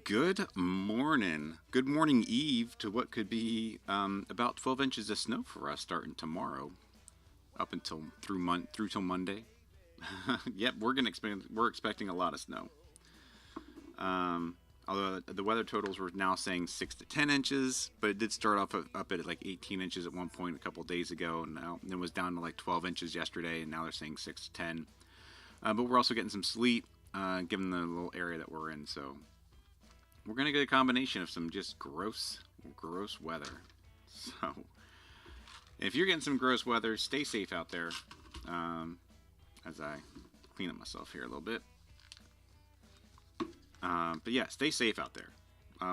Good morning. Good morning, Eve, to what could be about 12 inches of snow for us starting tomorrow, up until through till Monday. Yep, we're expecting a lot of snow. Although the weather totals were now saying 6 to 10 inches, but it did start off up at like 18 inches at one point a couple of days ago, and now it was down to like 12 inches yesterday, and now they're saying 6 to 10. But we're also getting some sleet, given the little area that we're in. So we're gonna get a combination of some just gross weather. So if you're getting some gross weather, stay safe out there. As I clean up myself here a little bit. But yeah, stay safe out there.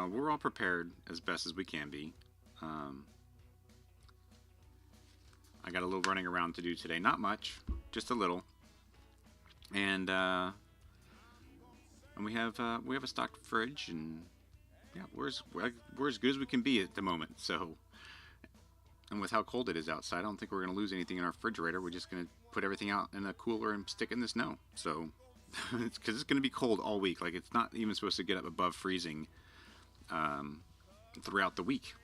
We're all prepared as best as we can be. I got a little running around to do today. Not much, just a little. And we have a stocked fridge, and yeah, we're as good as we can be at the moment. So, and with how cold it is outside, I don't think we're gonna lose anything in our refrigerator. We're just gonna put everything out in a cooler and stick it in the snow. So, it's because it's gonna be cold all week. Like it's not even supposed to get up above freezing throughout the week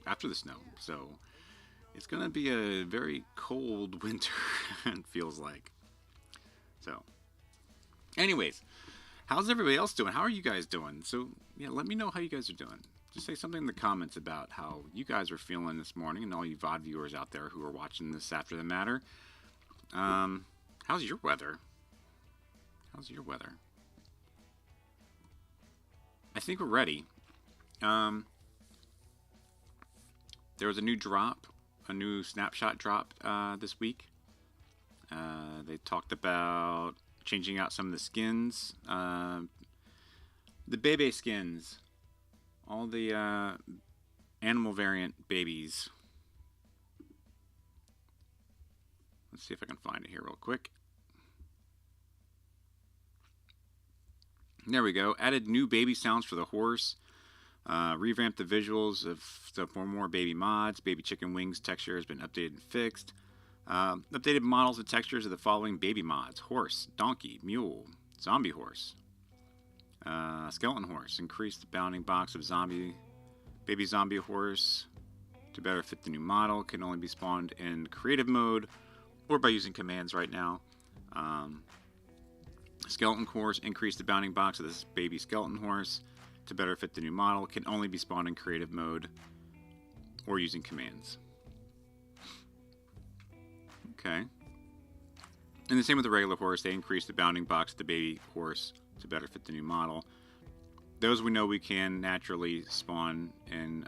after the snow. So, it's gonna be a very cold winter. It feels like. So, anyways, how's everybody else doing? How are you guys doing? So, yeah, let me know how you guys are doing. Just say something in the comments about how you guys are feeling this morning, and all you VOD viewers out there who are watching this after the matter. How's your weather? How's your weather? I think we're ready. There was a new drop, a new snapshot drop this week. They talked about changing out some of the skins, the bebe skins, all the animal variant babies. Let's see if I can find it here real quick. There we go. Added new baby sounds for the horse. Revamped the visuals of for more baby mods. Baby chicken wings texture has been updated and fixed. Updated models and textures of the following baby mods: horse, donkey, mule, zombie horse, skeleton horse. Increased the bounding box of baby zombie horse to better fit the new model. Can only be spawned in creative mode or by using commands right now. Skeleton horse. Increased the bounding box of this baby skeleton horse to better fit the new model. Can only be spawned in creative mode or using commands. Okay. And the same with the regular horse. They increased the bounding box of the baby horse to better fit the new model. Those we know we can naturally spawn in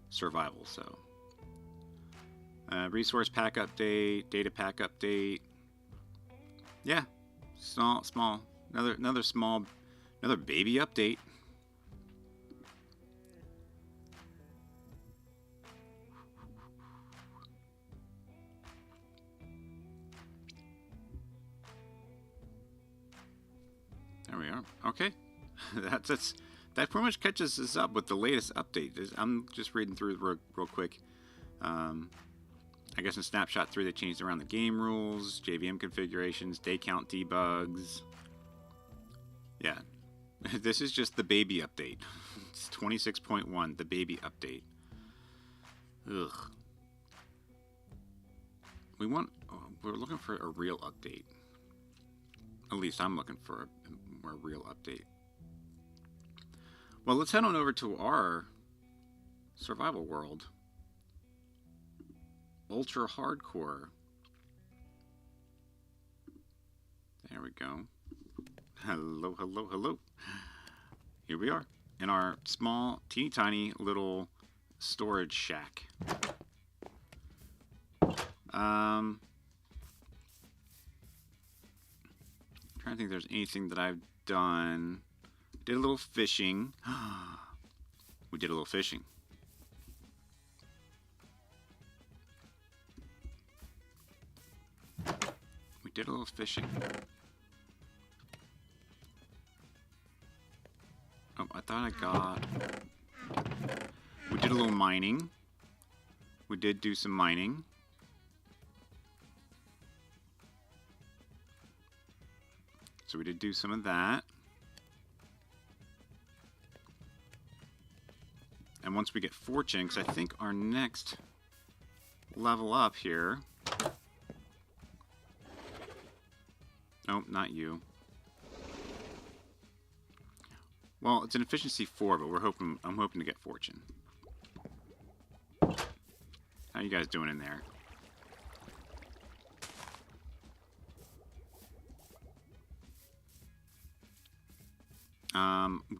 survival. So, resource pack update, data pack update. Yeah, small. Another baby update. There we are. Okay. That pretty much catches us up with the latest update. I'm just reading through it real quick. I guess in Snapshot 3 they changed around the game rules, JVM configurations, day count debugs. Yeah. This is just the baby update. It's 26.1, the baby update. Ugh. We're looking for a real update. At least I'm looking for a real update. Well, let's head on over to our survival world. Ultra hardcore. There we go. Hello, hello, hello. Here we are in our small, teeny tiny little storage shack. I'm trying to think if there's anything that I've done. Did a little fishing. We did a little fishing. We did a little fishing. Oh, I thought I got... We did a little mining. We did do some mining. So we did do some of that. And once we get fortune, because I think our next level up here... Nope, not you. Well, it's an efficiency 4, but I'm hoping to get fortune. How you guys doing in there?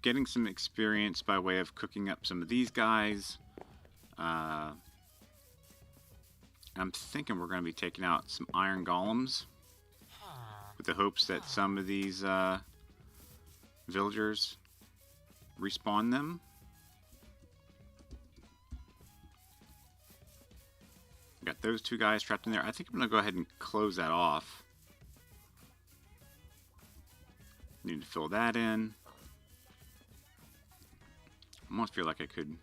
Getting some experience by way of cooking up some of these guys. I'm thinking we're going to be taking out some iron golems with the hopes that some of these villagers respawn them. Got those two guys trapped in there. I think I'm going to go ahead and close that off. Need to fill that in. I almost feel like I could...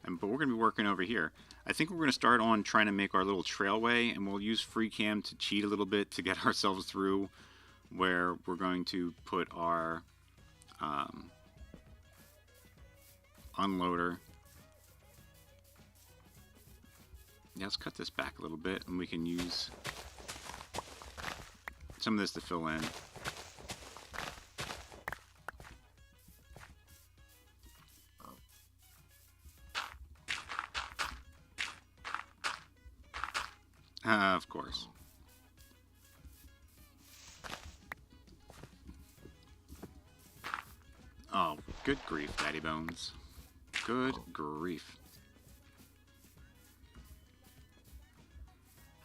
But we're going to be working over here. I think we're going to start on trying to make our little trailway, and we'll use free cam to cheat a little bit to get ourselves through where we're going to put our unloader. Yeah, let's cut this back a little bit, and we can use some of this to fill in. Of course. Oh, good grief, Daddy Bones. Good grief.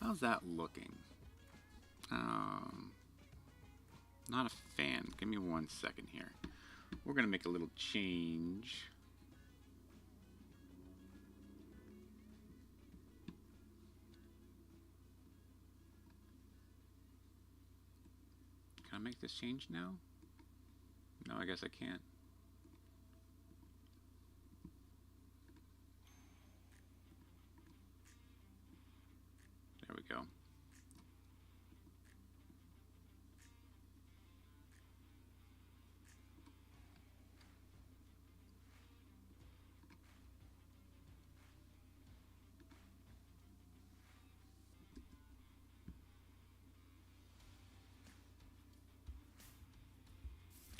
How's that looking? Not a fan. Give me 1 second here. We're going to make a little change. Can I make this change now? No, I guess I can't. There we go.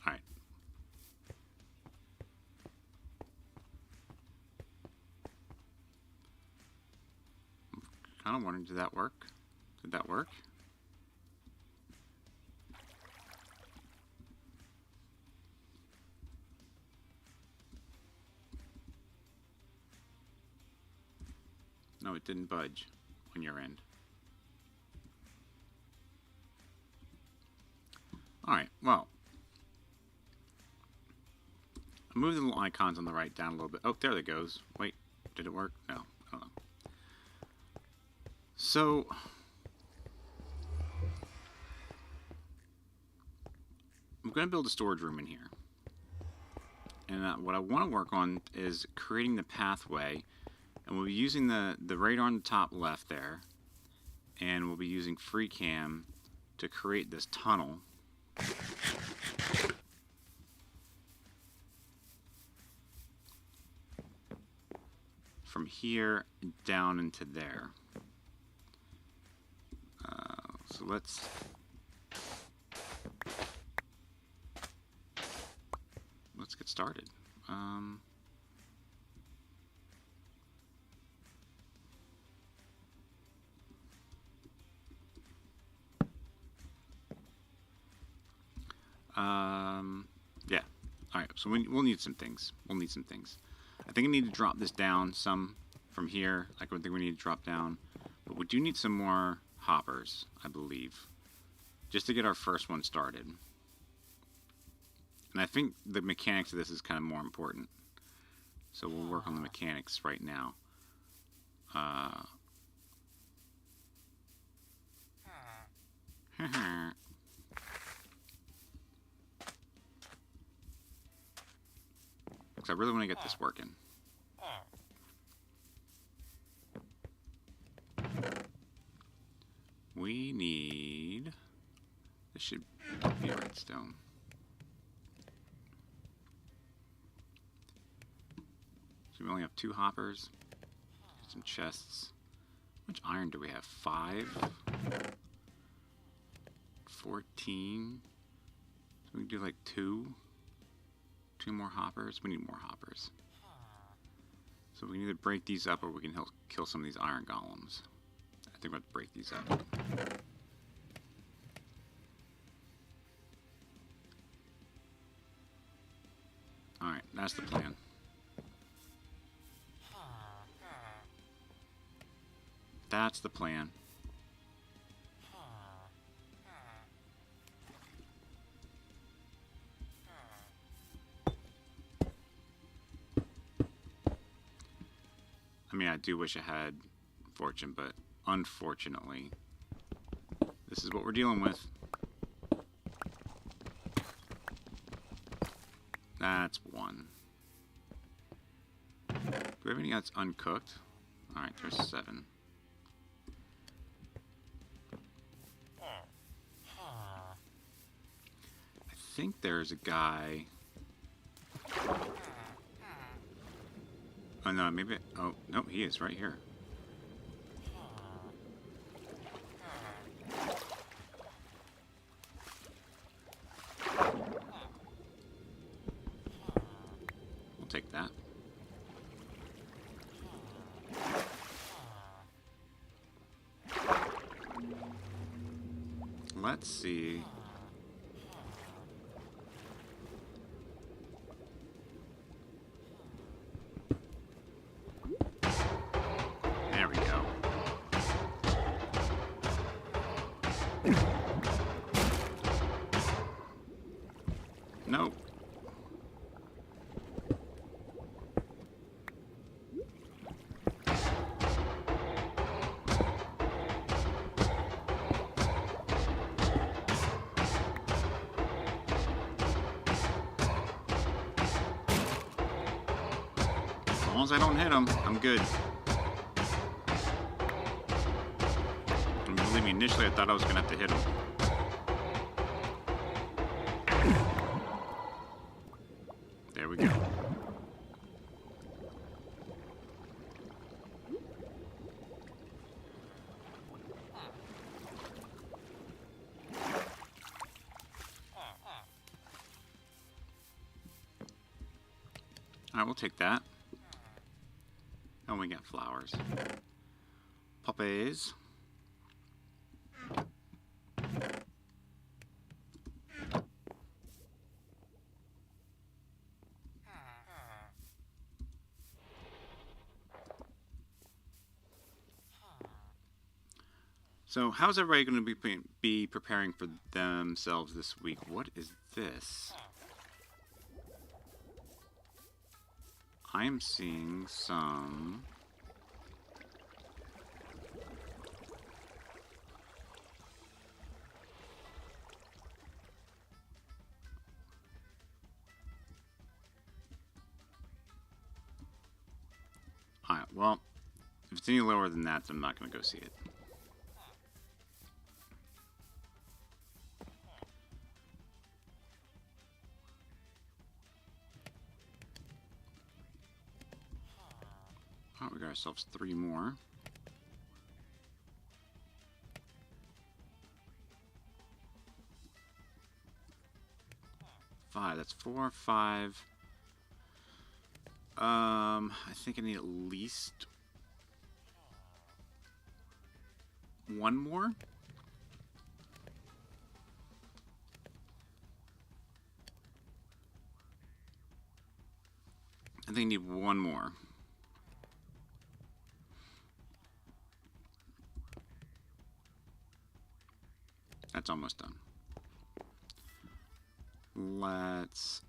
Alright. I'm kind of wondering, did that work? Did that work? No, it didn't budge on your end. Alright, well. I'll move the little icons on the right down a little bit. Oh, there it goes. Wait, did it work? No, I don't know. So, I'm going to build a storage room in here. And what I want to work on is creating the pathway. And we'll be using the radar on the top left there. And we'll be using free cam to create this tunnel. From here down into there. So let's get started. Yeah. All right. So we'll need some things. We'll need some things. I think I need to drop this down some from here. I think we need to drop down, but we do need some more hoppers, I believe, just to get our first one started. And I think the mechanics of this is kind of more important. So we'll work on the mechanics right now. Because I really want to get this working. We need... This should Be redstone. So we only have 2 hoppers. Some chests. How much iron do we have? 5? 14? So we can do like 2 more hoppers. We need more hoppers. So we can either break these up or we can kill some of these iron golems. I think we'll break these up. Alright, that's the plan. That's the plan. I mean, I do wish I had fortune, but unfortunately, this is what we're dealing with. That's 1. Do we have any that's uncooked? Alright, there's 7. I think there's a guy... Oh no, maybe... Oh, no, he is right here. We'll take that. Let's see... There we go. Nope. As long as I don't hit him, I'm good. And believe me, initially I thought I was going to have to hit him. There we go. Alright, we'll take that. And we got flowers. Poppies. So, how's everybody going to be preparing for themselves this week? What is this? I am seeing some... Alright, well, if it's any lower than that, then I'm not going to go see it. Alright, we got ourselves 3 more. That's 4, 5. I think I need at least 1 more. I think I need 1 more. That's almost done. Let's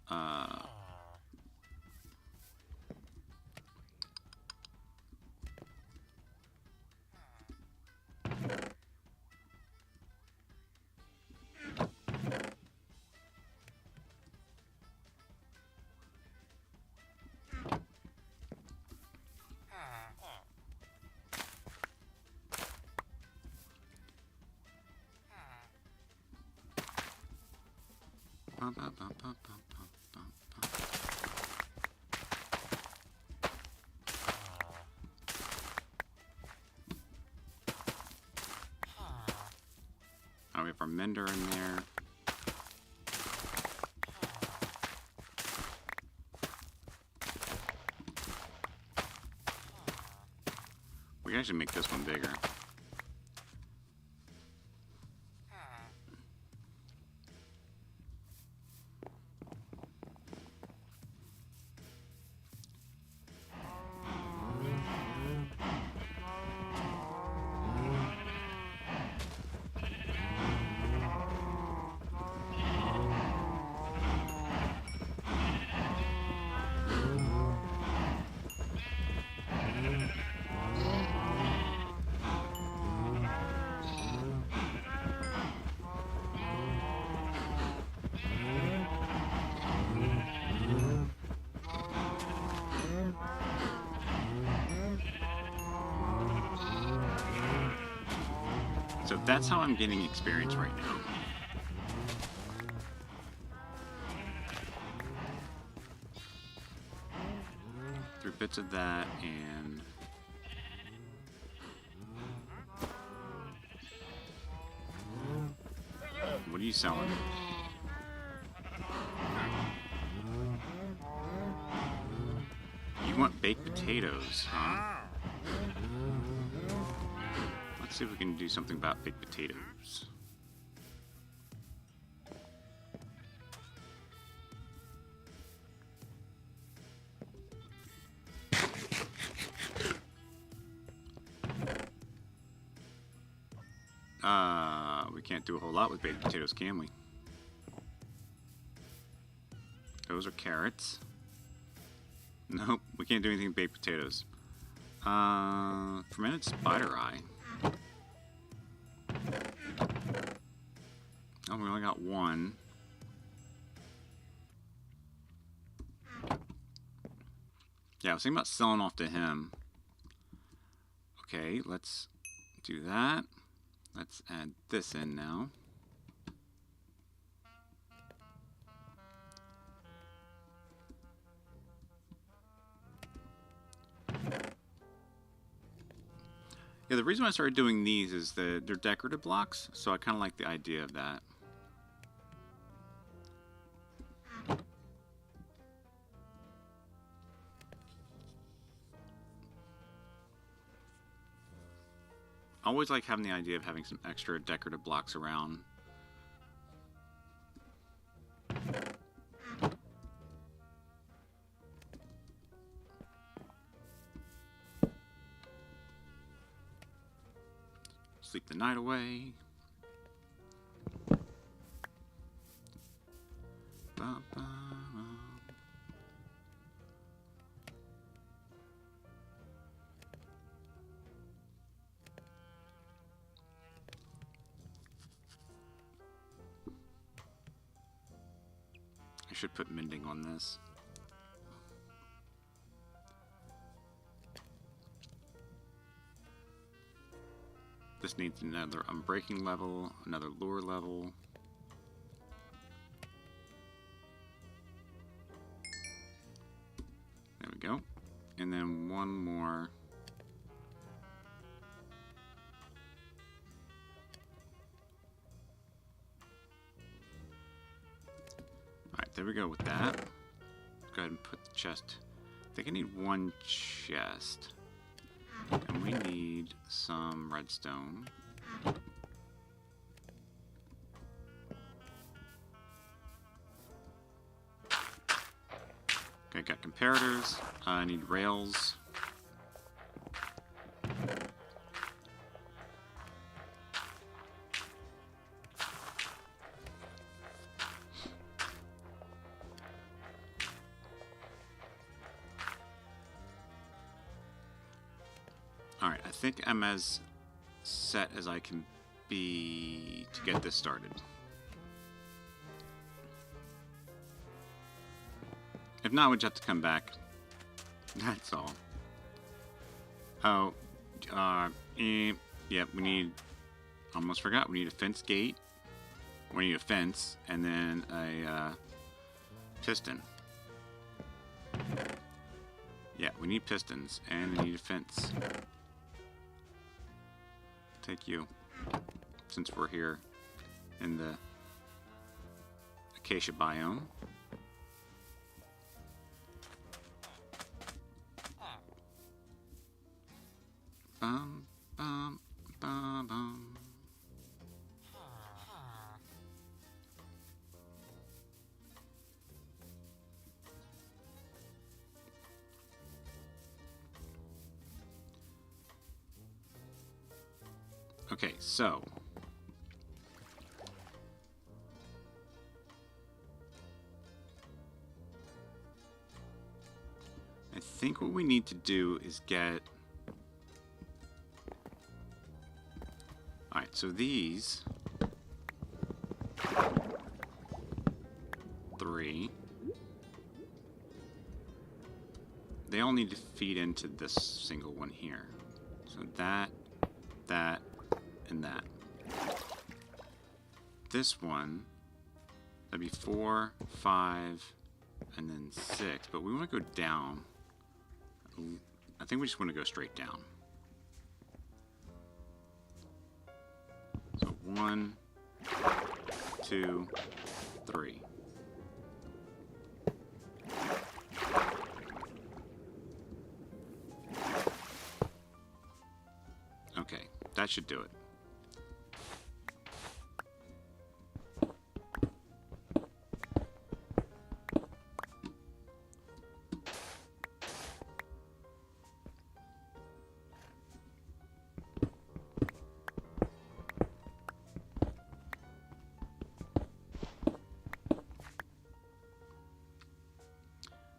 Oh, we have our mender in there. We can actually make this one bigger. So that's how I'm getting experience right now. Through bits of that and what are you selling? You want baked potatoes, huh? Let's see if we can do something about baked potatoes. We can't do a whole lot with baked potatoes, can we? Those are carrots. Nope, we can't do anything with baked potatoes. Fermented spider eye. Oh, we only got one. Yeah, I was thinking about selling off to him. Okay, let's do that. Let's add this in now. Yeah, the reason why I started doing these is that they're decorative blocks, so I kind of like the idea of that. I always like having the idea of having some extra decorative blocks around. Sleep the night away. I should put mending on this. This needs another unbreaking level, another lure level. There we go. And then one more. Alright, there we go with that. Go ahead and put the chest. I think I need one chest. And we need some redstone. Okay, got comparators. I need rails. Alright, I think I'm as set as I can be to get this started. If not, we'd have to come back. That's all. Oh, yeah, we need, almost forgot, we need a fence gate. We need a fence and then a piston. Yeah, we need pistons and we need a fence. Take you, since we're here in the acacia biome. Bum, bum, bum, bum. Okay, so I think what we need to do is get... Alright, so these 3, they all need to feed into this single one here. So that, and that. This one, that'd be 4, 5, and then 6, but we want to go down. I think we just want to go straight down. So 1, 2, 3. Okay, that should do it.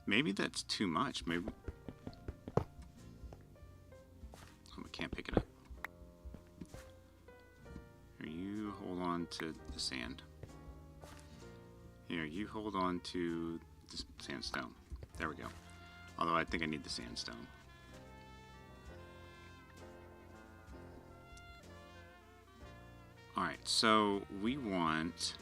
Maybe that's too much. Maybe... Oh, I can't pick it up. Here, you hold on to the sand. Here, you hold on to the sandstone. There we go. Although I think I need the sandstone. Alright, so we want...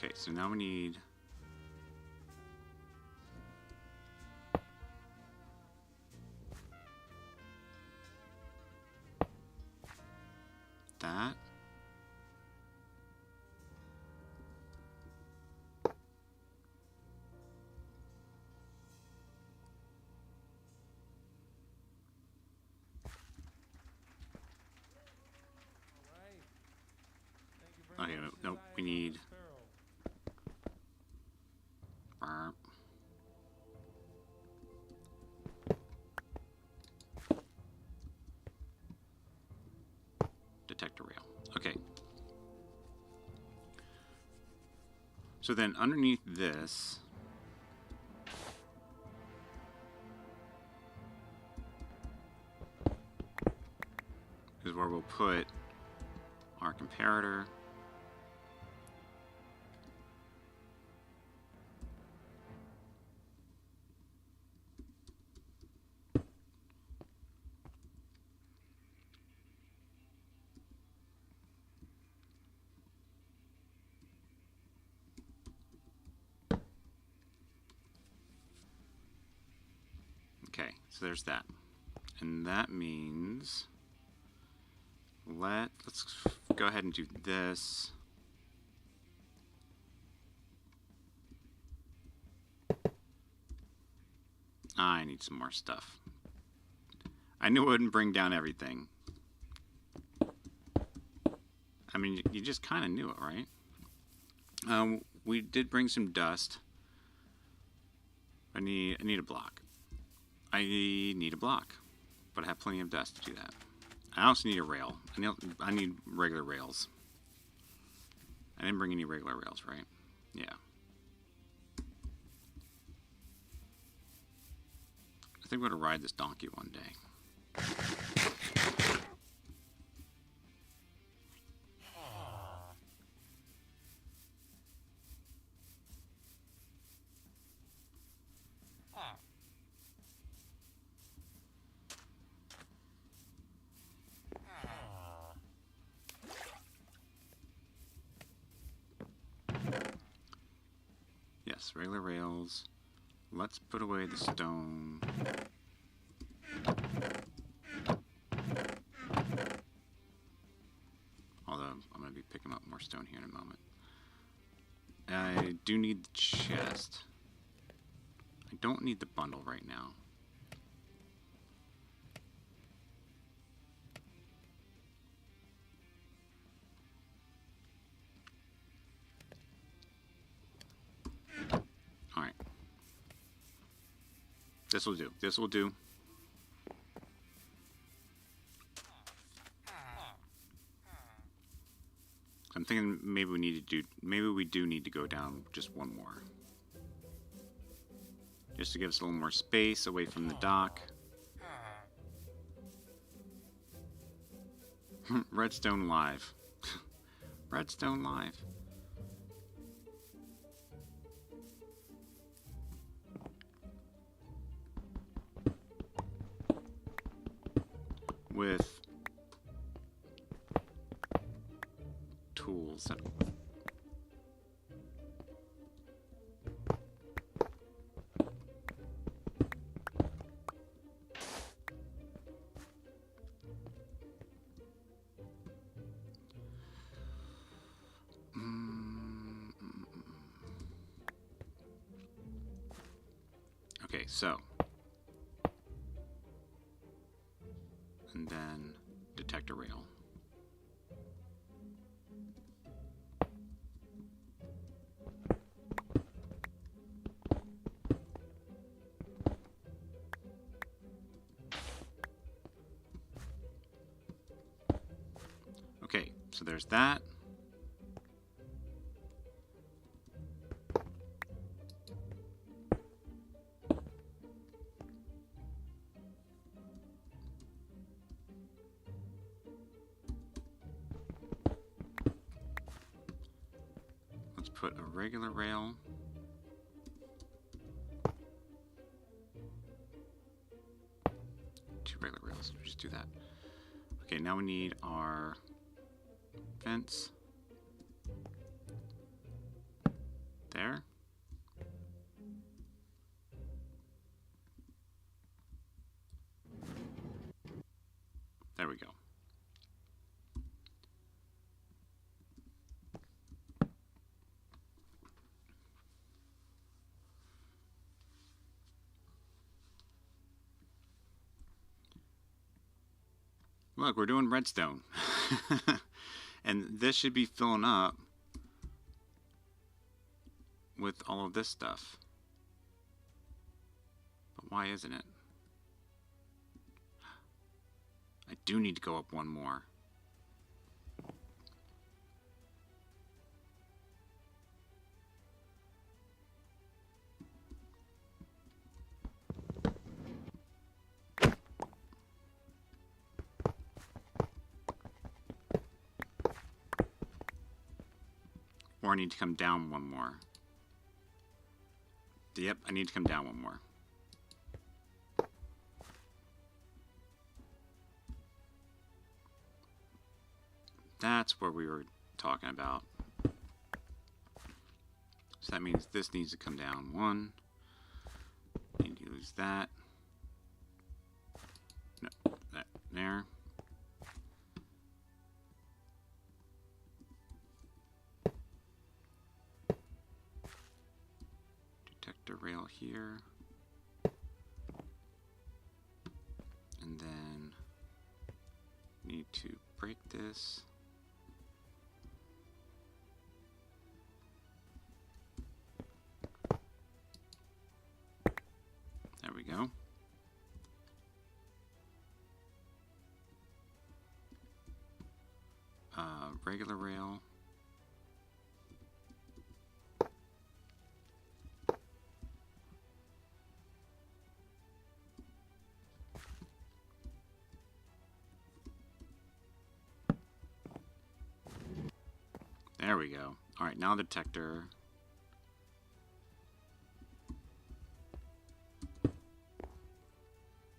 Okay, so now we need that. Okay, nope, we need detector rail. Okay. So then underneath this is where we'll put our comparator. Okay, so there's that. And that means let's go ahead and do this. I need some more stuff. I knew it wouldn't bring down everything. I mean, you just kind of knew it, right? We did bring some dust. I need a block. I need a block, but I have plenty of dust to do that. I also need a rail. I need regular rails. I didn't bring any regular rails, right? Yeah. I think we're going to ride this donkey one day. Yes, regular rails. Let's put away the stone. Although, I'm going to be picking up more stone here in a moment. I do need the chest. I don't need the bundle right now. Alright. This will do. This will do. I'm thinking maybe we do need to go down just one more. Just to give us a little more space away from the dock. Redstone live. Redstone live. With tools. Okay, so. And then detect a rail. Okay, so there's that. Let's put a regular rail. Two regular rails. We'll just do that. Okay, now we need our fence. There. There we go. Look, we're doing redstone. And this should be filling up with all of this stuff. But why isn't it? I do need to go up one more. Or I need to come down one more. Yep, I need to come down one more. That's what we were talking about. So that means this needs to come down one. Need to use that. No, that there. Detector rail here. And then need to break this. There we go. Regular rail. There we go. Alright, now the detector.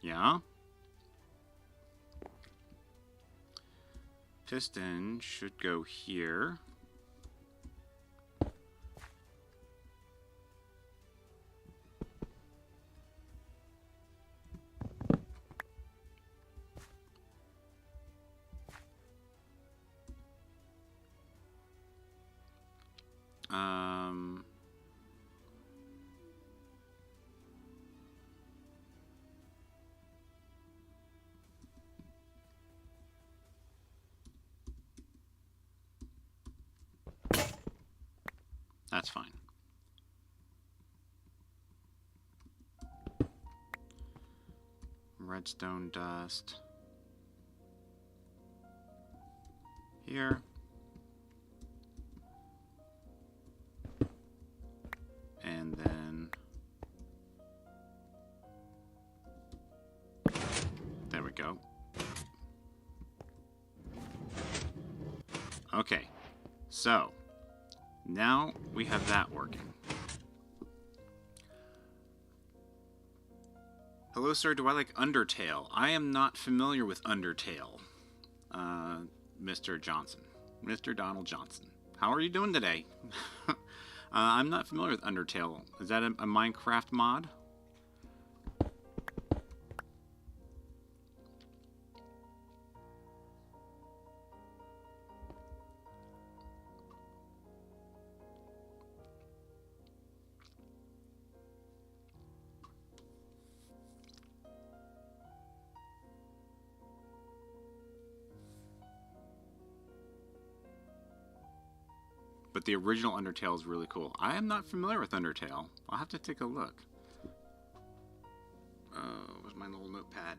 Yeah. Piston should go here. That's fine. Redstone dust. Here. And then there we go. Okay, so now we have that working. Hello, sir. Do I like Undertale? I am not familiar with Undertale, Mr. Johnson. Mr. Donald Johnson. How are you doing today? I'm not familiar with Undertale. Is that a Minecraft mod? But the original Undertale is really cool. I am not familiar with Undertale. I'll have to take a look. Where's my little notepad?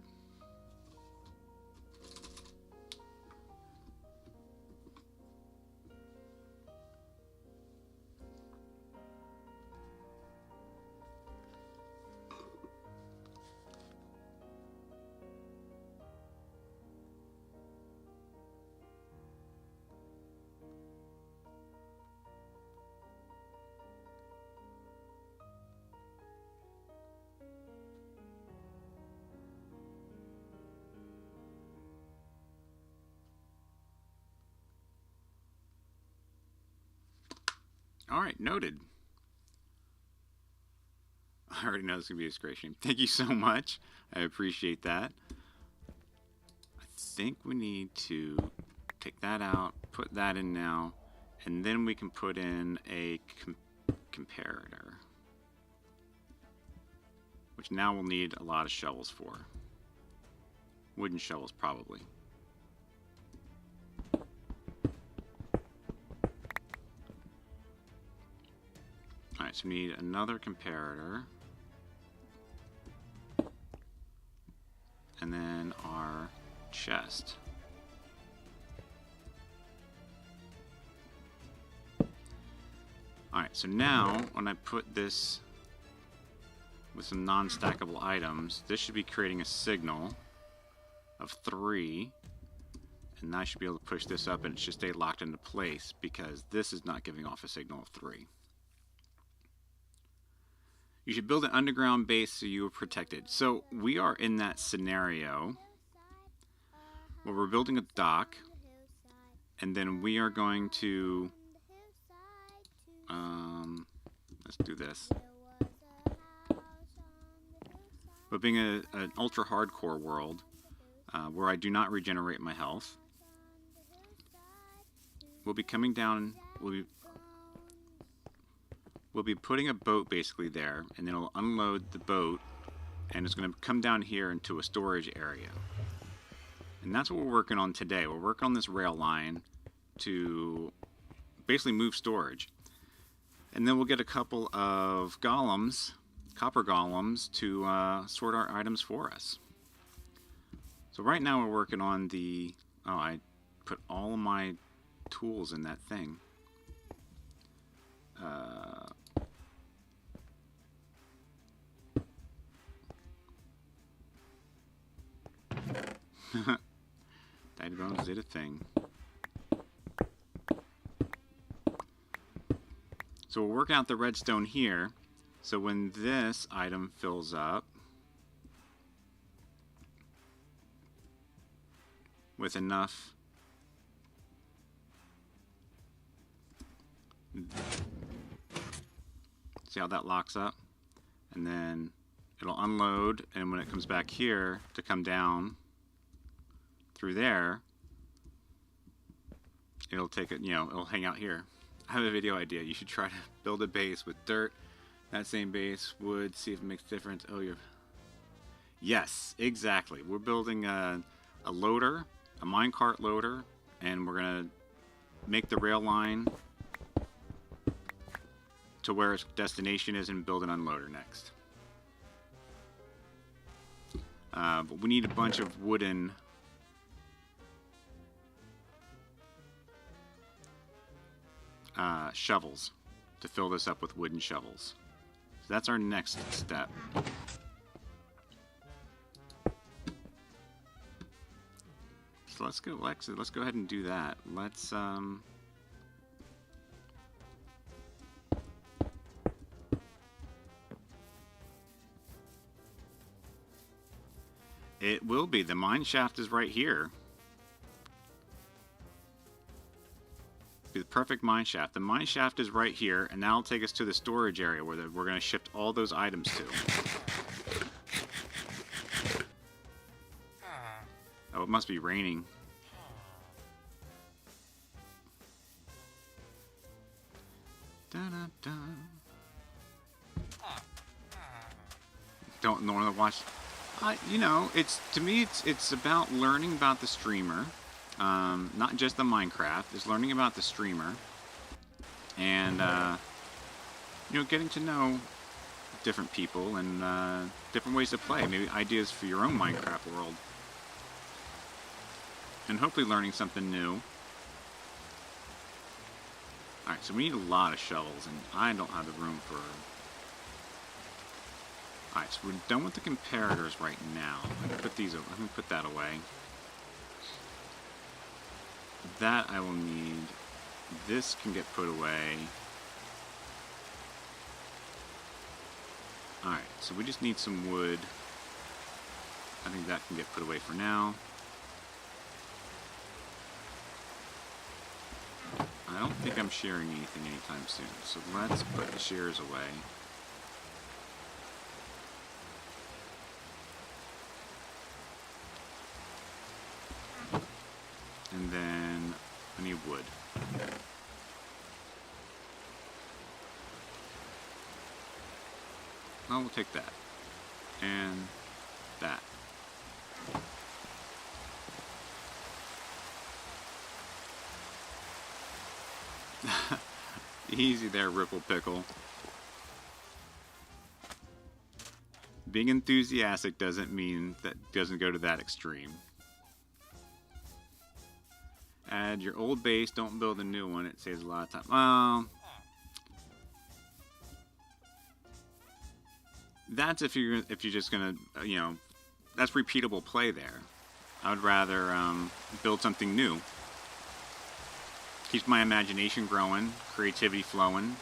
Alright, noted. I already know this is going to be a great stream. Thank you so much. I appreciate that. I think we need to take that out, put that in now, and then we can put in a comparator, which now we'll need a lot of shovels for. Wooden shovels, probably. Alright, so we need another comparator. And then our chest. Alright, so now when I put this with some non-stackable items, this should be creating a signal of 3. And I should be able to push this up and it should stay locked into place because this is not giving off a signal of 3. You should build an underground base so you are protected. So we are in that scenario where we're building a dock, and then we are going to let's do this. But being an ultra hardcore world where I do not regenerate my health, we'll be coming down. We'll be putting a boat basically there, and then it'll unload the boat, and it's going to come down here into a storage area. And that's what we're working on today. We're working on this rail line to basically move storage. And then we'll get a couple of golems, copper golems, to sort our items for us. So right now we're working on the... Oh, I put all of my tools in that thing. Daddy Bones did a thing. So we'll work out the redstone here. So when this item fills up with enough see how that locks up, and then it'll unload, and when it comes back here to come down through there, it'll take it, you know, it'll hang out here. I have a video idea. You should try to build a base with dirt, that same base, wood, see if it makes a difference. Oh, you're... Yes, exactly. We're building a loader, a minecart loader, and we're going to make the rail line to where its destination is and build an unloader next. But we need a bunch of wooden shovels to fill this up with wooden shovels. So that's our next step. So let's go, actually, let's go ahead and do that. Let's it will be. The mine shaft is right here. Be the perfect mine shaft. The mine shaft is right here, and now it'll take us to the storage area where we're going to shift all those items to. Oh, it must be raining. Da-da-da. Don't normally watch. You know, to me, it's about learning about the streamer, not just the Minecraft. It's learning about the streamer, and you know, getting to know different people and different ways to play. Maybe ideas for your own Minecraft world, and hopefully learning something new. All right, so we need a lot of shovels, and I don't have the room for. Alright, so we're done with the comparators right now. Let me put these over. Let me put that away. That I will need. This can get put away. Alright, so we just need some wood. I think that can get put away for now. I don't think I'm shearing anything anytime soon, so let's put the shears away. And then I need wood. Well, we'll take that. And that. Easy there, Ripple Pickle. Being enthusiastic doesn't mean that doesn't go to that extreme. Add your old base, don't build a new one, it saves a lot of time. Well, that's if you're just gonna, you know, that's repeatable play there. I would rather build something new. Keeps my imagination growing, creativity flowing.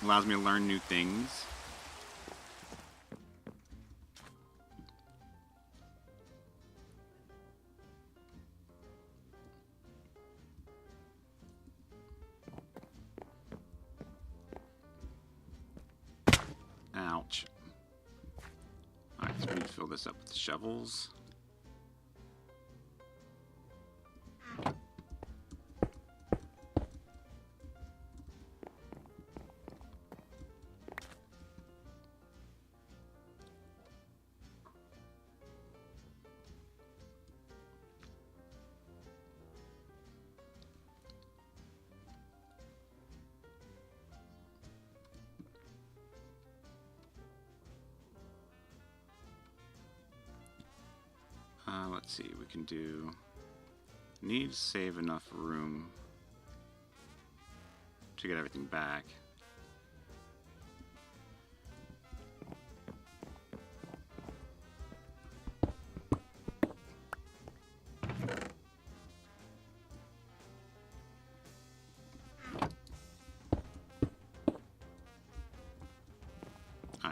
Allows me to learn new things. Ouch. Alright, so we need to fill this up with shovels. Let's see, we can do, need to save enough room to get everything back.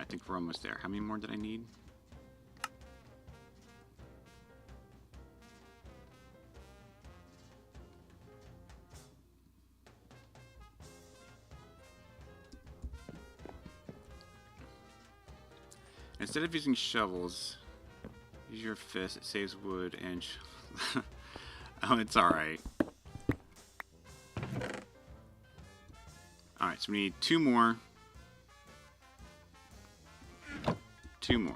think we're almost there. How many more did I need? Instead of using shovels, use your fist. It saves wood and oh, it's alright. Alright, so we need 2 more. 2 more.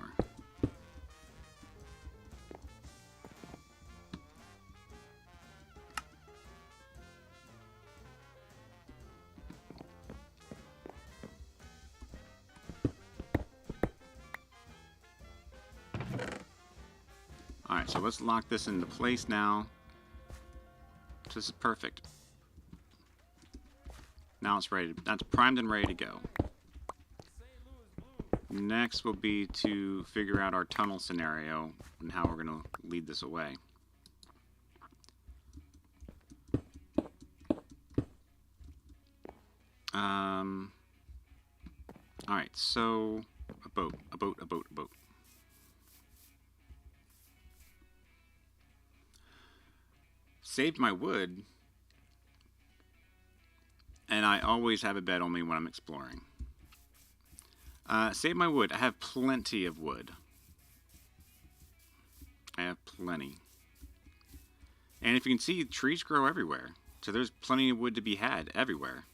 Alright, so let's lock this into place now. This is perfect. Now it's ready. That's primed and ready to go. Next will be to figure out our tunnel scenario and how we're going to lead this away. Alright, so a boat. Saved my wood, and I always have a bed on me when I'm exploring. Save my wood. I have plenty of wood. I have plenty. And if you can see, trees grow everywhere. So there's plenty of wood to be had everywhere.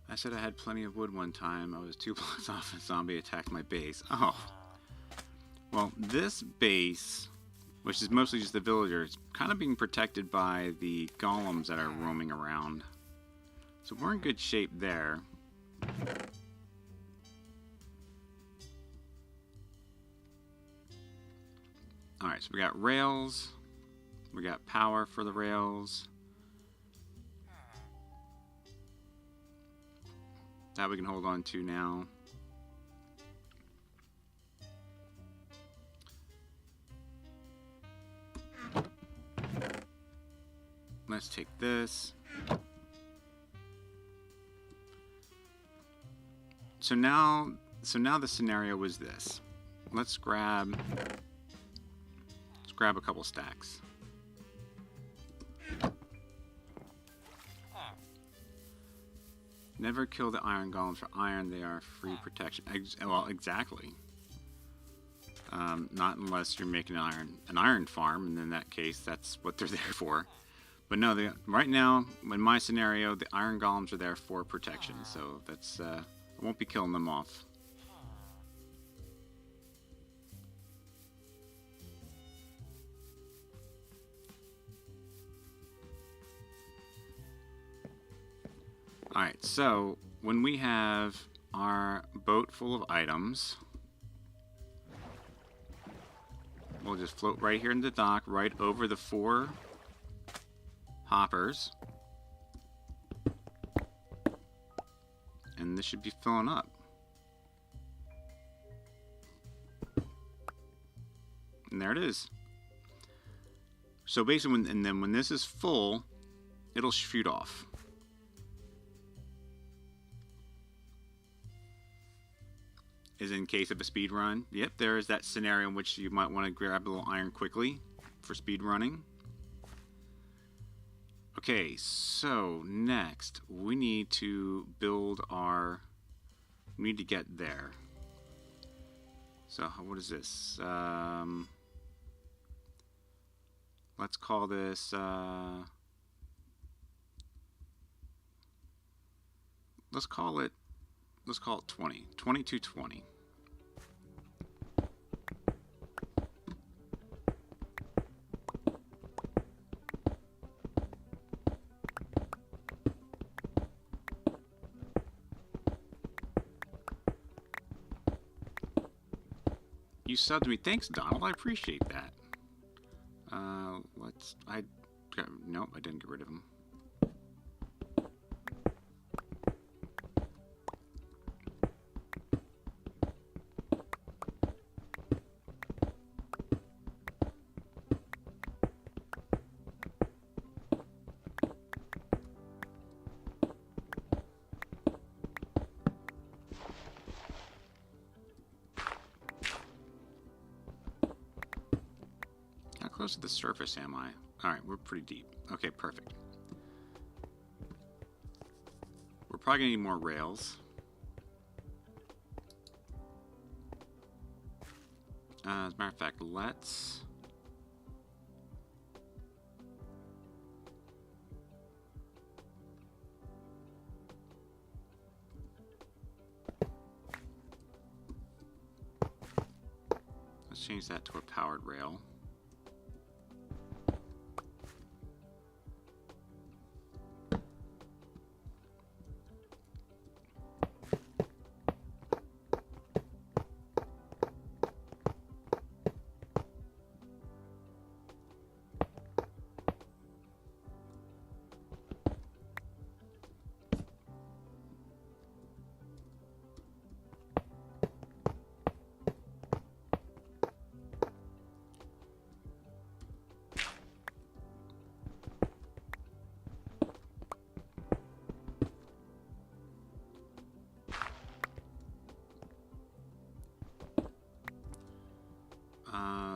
I said I had plenty of wood one time. I was 2 blocks off and a zombie attacked my base. Oh. Well, this base, which is mostly just the villagers, kind of being protected by the golems that are roaming around. So we're in good shape there. Alright, so we got rails. We got power for the rails. That we can hold on to now. Let's take this. So now the scenario was this. Let's grab a couple stacks. Never kill the iron golems. For iron, they are free protection. Well, exactly. Not unless you're making an iron farm, and in that case, that's what they're there for. But no, right now, in my scenario, the iron golems are there for protection. So that's I won't be killing them off. Alright, so when we have our boat full of items, we'll just float right here in the dock, right over the 4 hoppers. And this should be filling up. And there it is. So basically, when this is full, it'll shoot off. Is in case of a speed run. Yep, there is that scenario in which you might want to grab a little iron quickly for speed running. Okay, so next we need to build our. We need to get there. So what is this? Let's call this. Let's call it 20. 2220. You subbed me. Thanks, Donald. I appreciate that. Nope, I didn't get rid of him. How close to the surface am I? Alright, we're pretty deep. Okay, perfect. We're probably going to need more rails. As a matter of fact, let's... let's change that to a powered rail.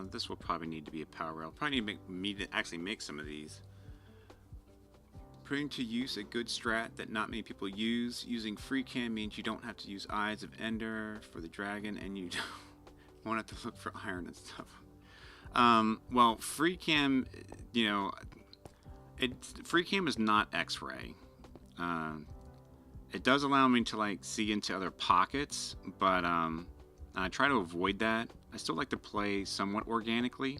This will probably need to be a power rail. Probably need me to actually make some of these. Putting to use a good strat that not many people use. Using FreeCam means you don't have to use Eyes of Ender for the dragon, and you won't have to look for iron and stuff. Well, FreeCam, you know, FreeCam is not X-ray. It does allow me to like see into other pockets, but I try to avoid that. I still like to play somewhat organically,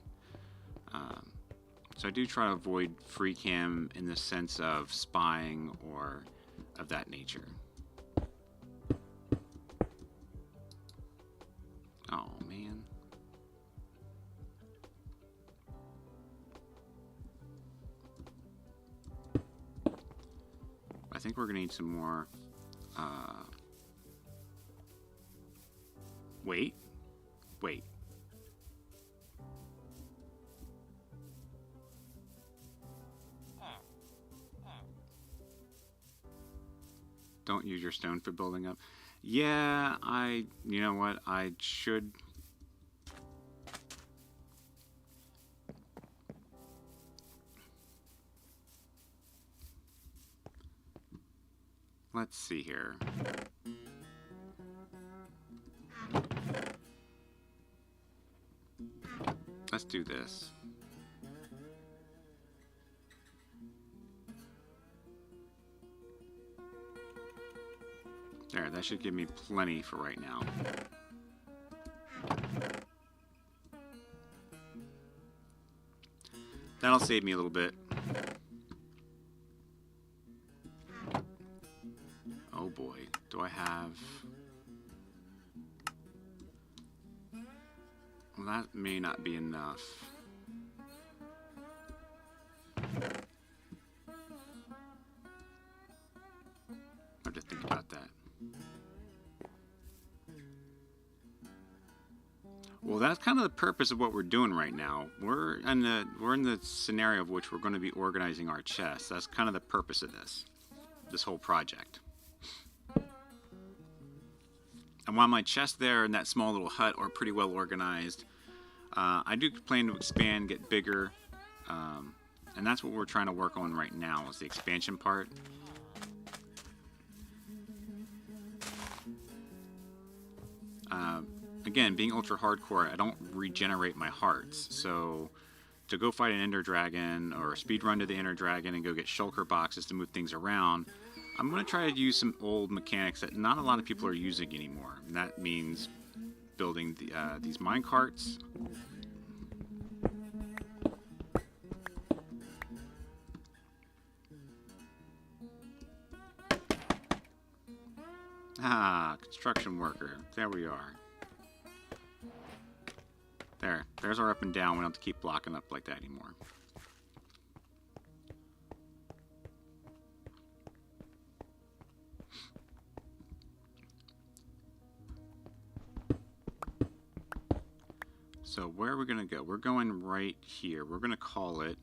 so I do try to avoid FreeCam in the sense of spying or of that nature. Oh man. I think we're gonna need some more. Wait. Don't use your stone for building up. Yeah, you know what? I should. Let's see here. Let's do this. There, that should give me plenty for right now. That'll save me a little bit. Oh boy, do I have... Well, that may not be enough. I have to think about that. Well, that's kind of the purpose of what we're doing right now. We're in the scenario of which we're going to be organizing our chests. That's kind of the purpose of this whole project. And while my chests there in that small little hut are pretty well organized, I do plan to expand, get bigger, and that's what we're trying to work on right now is the expansion part. Again, being ultra hardcore, I don't regenerate my hearts, so to go fight an Ender Dragon or speed run to the Ender Dragon and go get shulker boxes to move things around, I'm going to try to use some old mechanics that not a lot of people are using anymore. And that means building these mine carts. Ah, construction worker. There we are. There's our up and down. We don't have to keep blocking up like that anymore. So where are we going to go? We're going right here. We're going to call it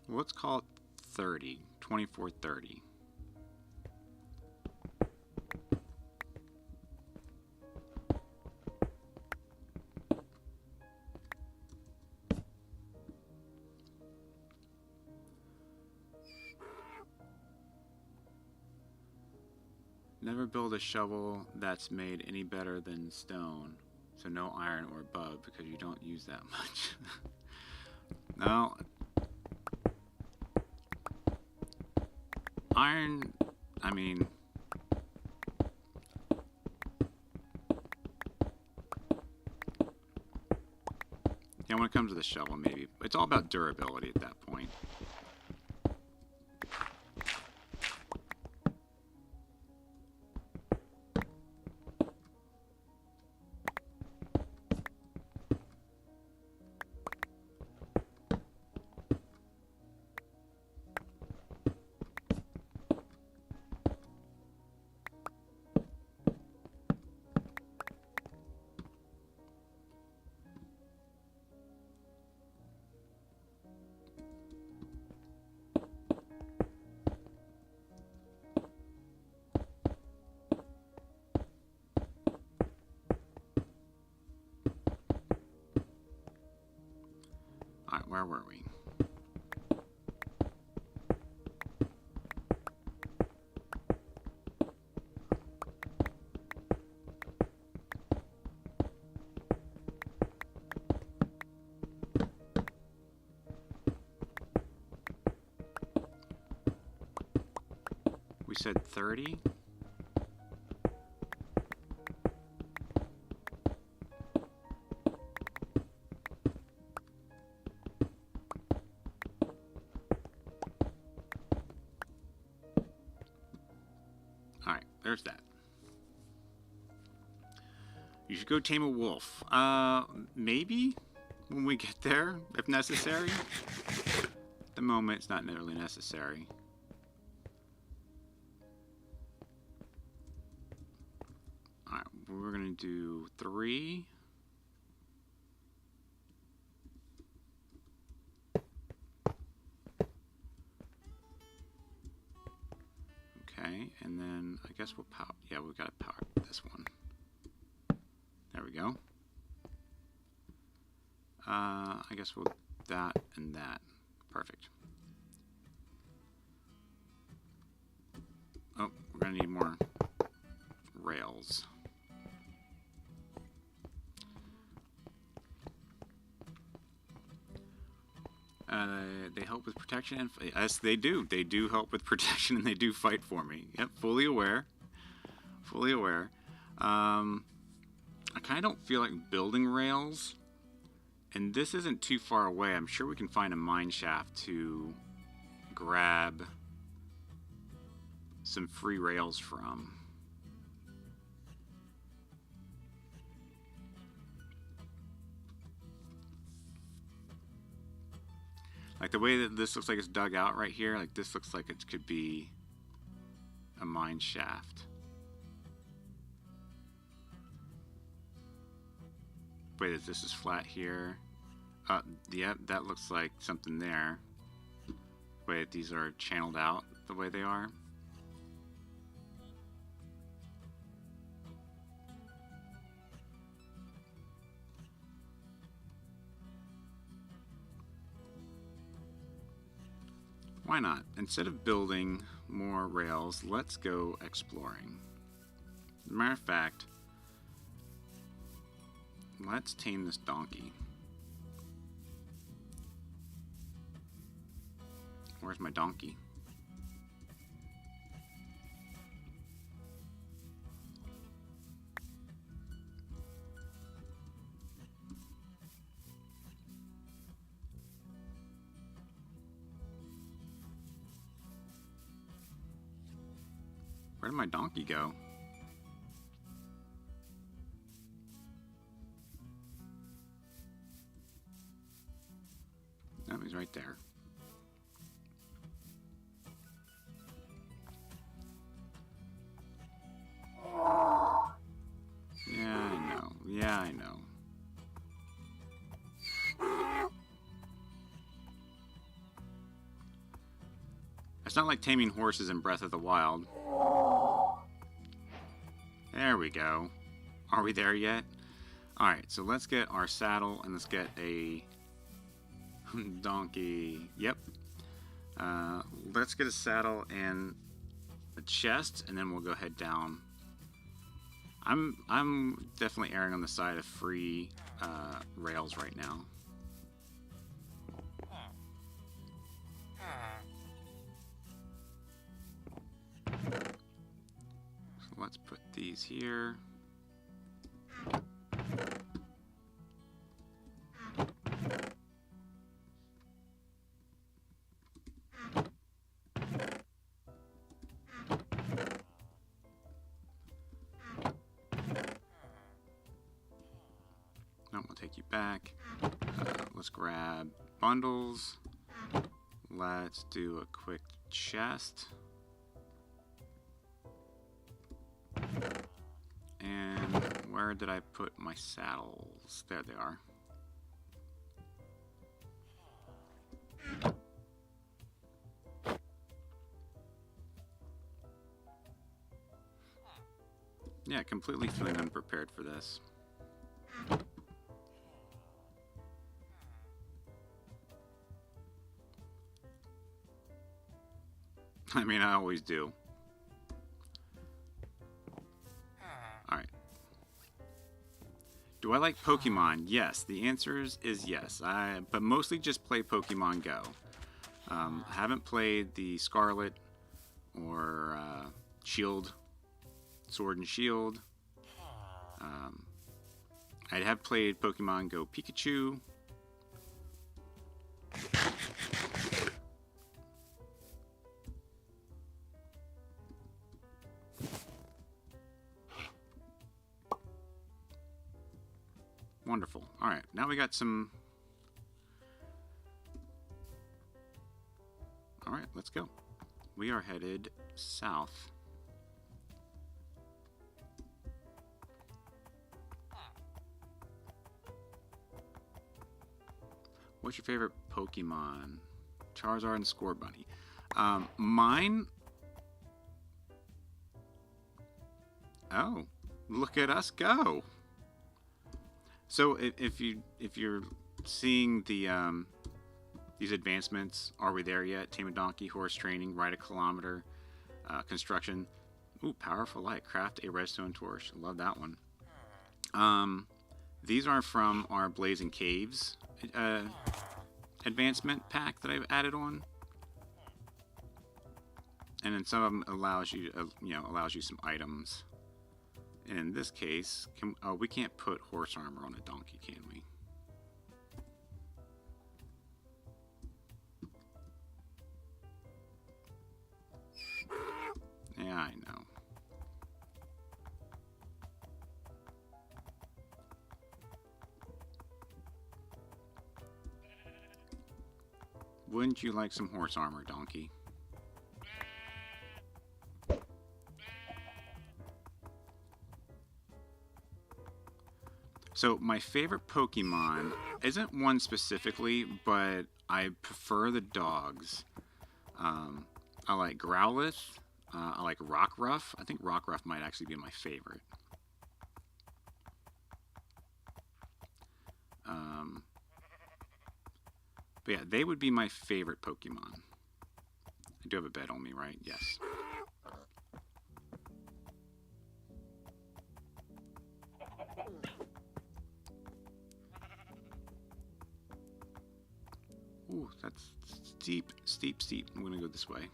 let's call it 30, 2430. Never build a shovel that's made any better than stone. So no iron or above because you don't use that much. No. Iron, I mean, yeah, when it comes to the shovel, maybe. It's all about durability at that point. Alright, where were we? We said 30? Alright, there's that. You should go tame a wolf. Maybe when we get there, if necessary. At the moment, it's not really necessary. Alright, we're going to do 3. Okay, and then I guess we'll power. Yeah, we've got to power this one. There we go. I guess we'll that and that. Perfect. Oh, we're gonna need more rails. They help with protection, and yes, they do. They do help with protection, and they do fight for me. Yep, fully aware. Fully aware. I kind of don't feel like building rails, and this isn't too far away. I'm sure we can find a mine shaft to grab some free rails from. Like the way that this looks like it's dug out right here, like this looks like it could be a mine shaft. Wait, this is flat here. Yeah, that looks like something there. Wait, these are channeled out the way they are. Why not? Instead of building more rails, let's go exploring. As a matter of fact, let's tame this donkey. Where's my donkey? Where did my donkey go? Oh, he's right there. Yeah, I know. Yeah, I know. It's not like taming horses in Breath of the Wild. There we go. Are we there yet? Alright, so let's get our saddle and let's get a donkey. Yep. Let's get a saddle and a chest, and then we'll go head down. I'm definitely erring on the side of free rails right now. So let's put these here. No, we'll take you back. Let's grab bundles. Let's do a quick chest. And where did I put my saddles? There they are. Yeah, completely feeling unprepared for this. I mean, I always do. Alright. Do I like Pokemon? Yes. The answer is yes. But mostly just play Pokemon Go. Haven't played the Scarlet or Shield, Sword and Shield. I have played Pokemon Go Pikachu. Wonderful. Alright, now we got some... Alright, let's go. We are headed south. What's your favorite Pokemon? Charizard and Scorbunny. Mine... Oh, look at us go! So if you're seeing the these advancements, are we there yet? Tame a donkey, horse training, ride a kilometer, construction. Ooh, powerful light, craft a redstone torch. Love that one. These are from our Blazing Caves advancement pack that I've added on, and then some of them allows you allows you some items. And in this case, we can't put horse armor on a donkey, can we? Yeah, I know. Wouldn't you like some horse armor, donkey? So my favorite Pokemon isn't one specifically, but I prefer the dogs. I like Growlithe. I like Rockruff. I think Rockruff might actually be my favorite. But yeah, they would be my favorite Pokemon. I do have a bed on me, right? Yes. Ooh, that's steep, steep, steep. I'm gonna go this way.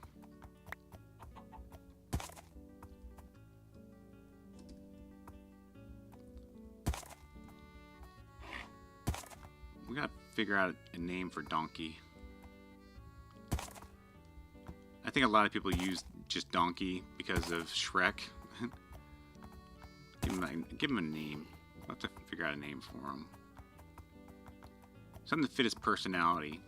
We gotta figure out a name for donkey. I think a lot of people use just Donkey because of Shrek. Give him a name. I'll have to figure out a name for him. Something to fit his personality.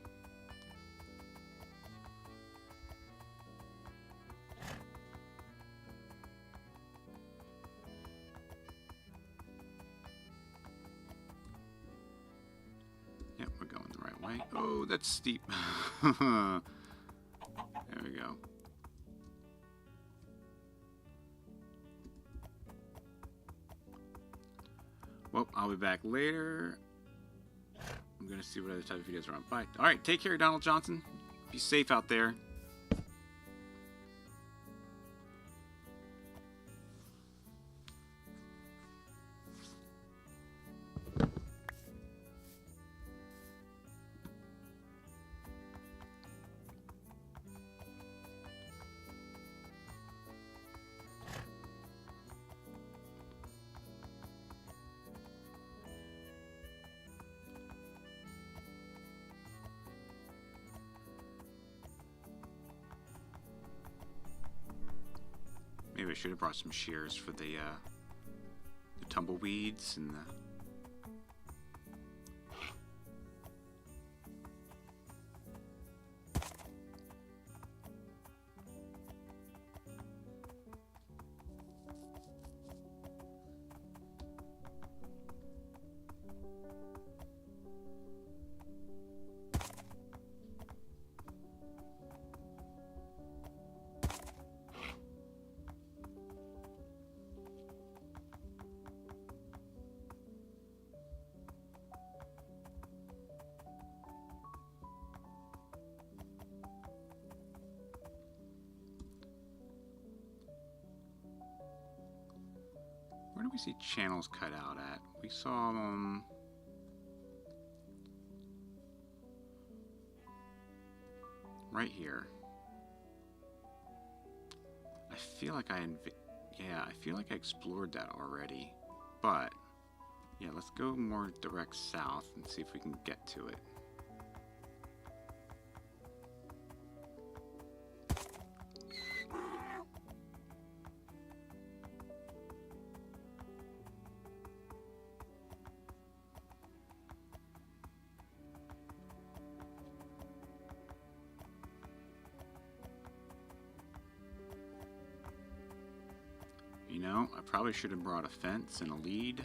Yep, we're going the right way. Oh, that's steep. There we go. Well, I'll be back later. I'm going to see what other type of videos are on. Bye. Alright, take care, Donald Johnson. Be safe out there. Maybe I should have brought some shears for the tumbleweeds and the... Where do we see channels cut out at? We saw them... right here. I feel like I explored that already. But, yeah, let's go more direct south and see if we can get to it. You know, I probably should have brought a fence and a lead.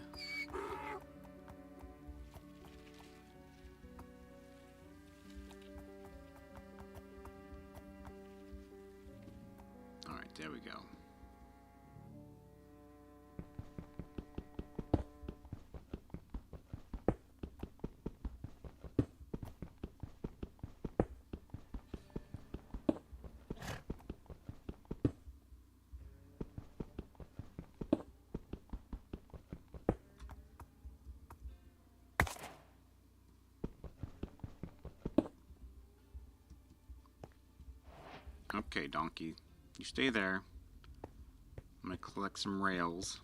Alright, there we go. Okay, Donkey, you stay there. I'm gonna collect some rails.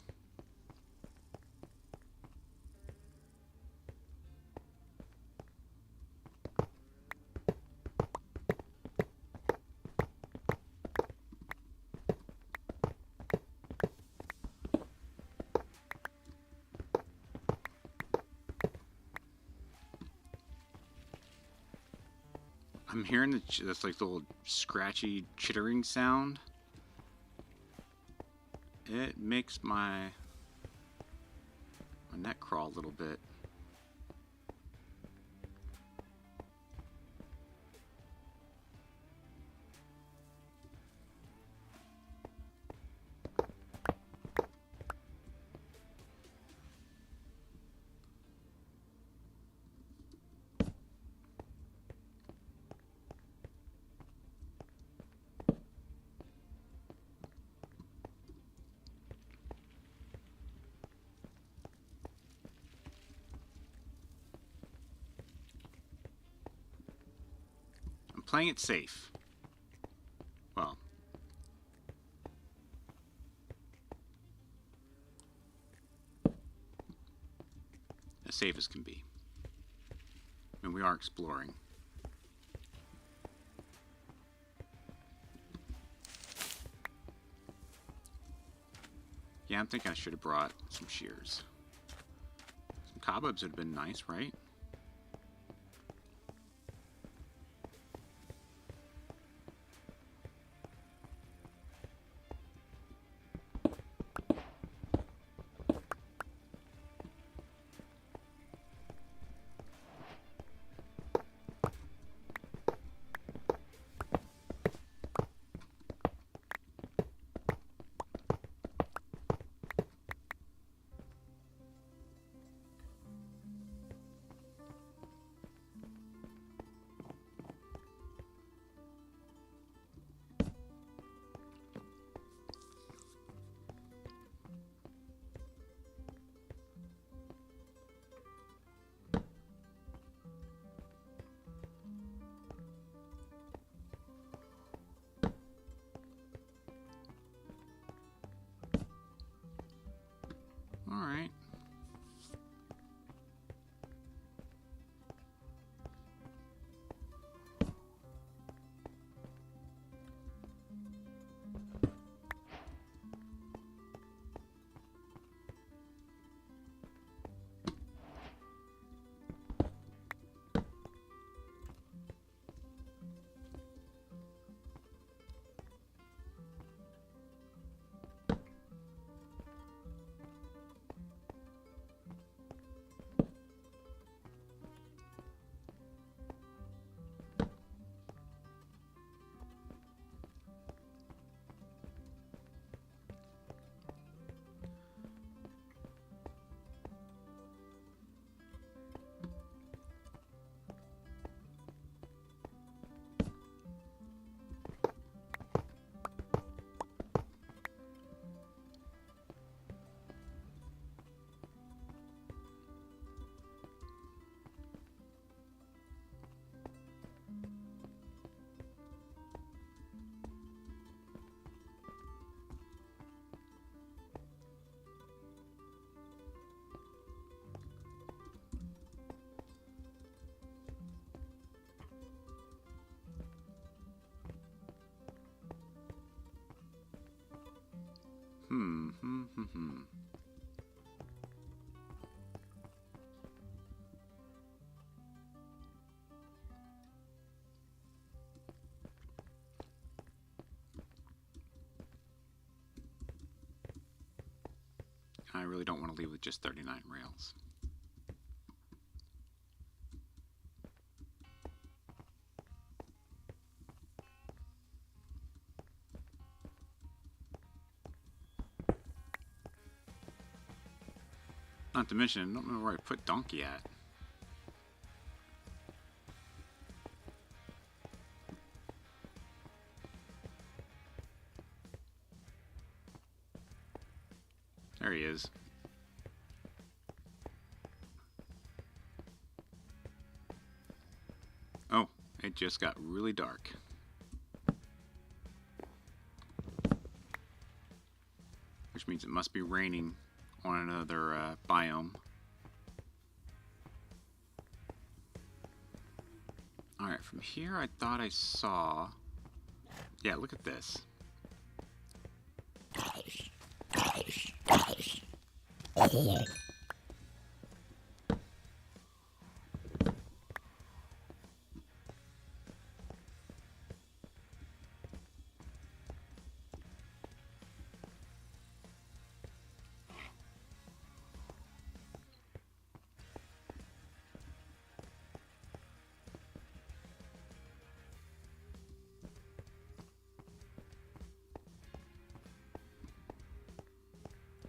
I'm hearing that's like the little scratchy chittering sound. It makes my neck crawl a little bit. Playing it safe. Well, as safe as can be. I mean, we are exploring. Yeah, I'm thinking I should have brought some shears. Some cobwebs would have been nice, right? All right. I really don't want to leave with just 39 rails. Not to mention, I don't know where I put Donkey at. There he is. Oh, it just got really dark. Which means it must be raining on another biome. Alright, from here I thought I saw... Yeah, look at this.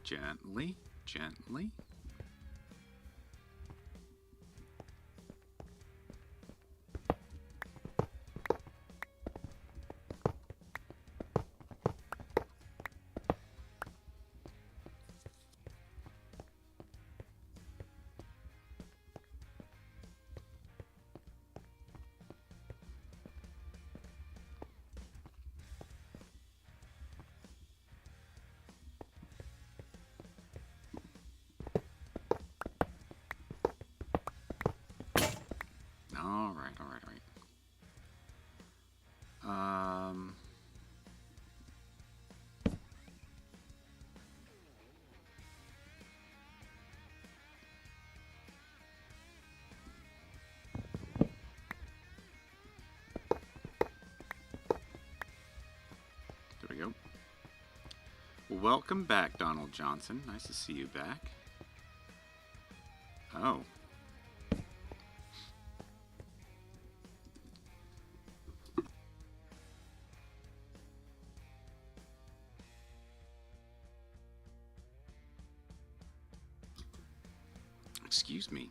Gently, gently. welcome back, Donald Johnson. Nice to see you back. Oh. Excuse me.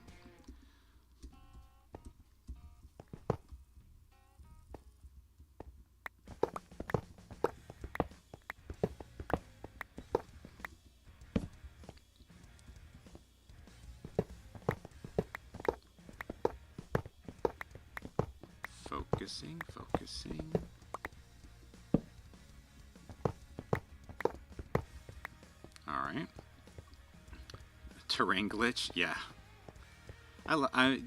Focusing. Alright. Terrain glitch? Yeah.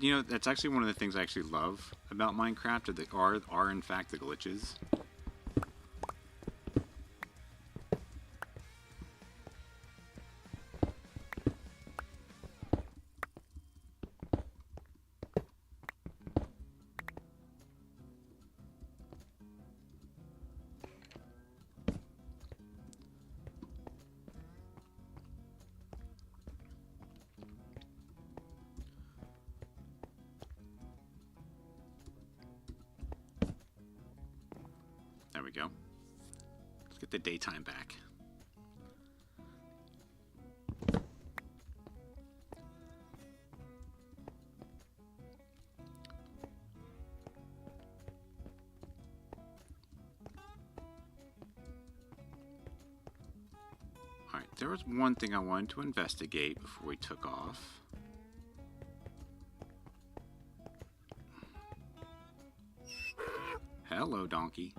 You know, that's actually one of the things I actually love about Minecraft, are in fact the glitches. There we go. Let's get the daytime back. Alright, there was one thing I wanted to investigate before we took off. Hello, donkey.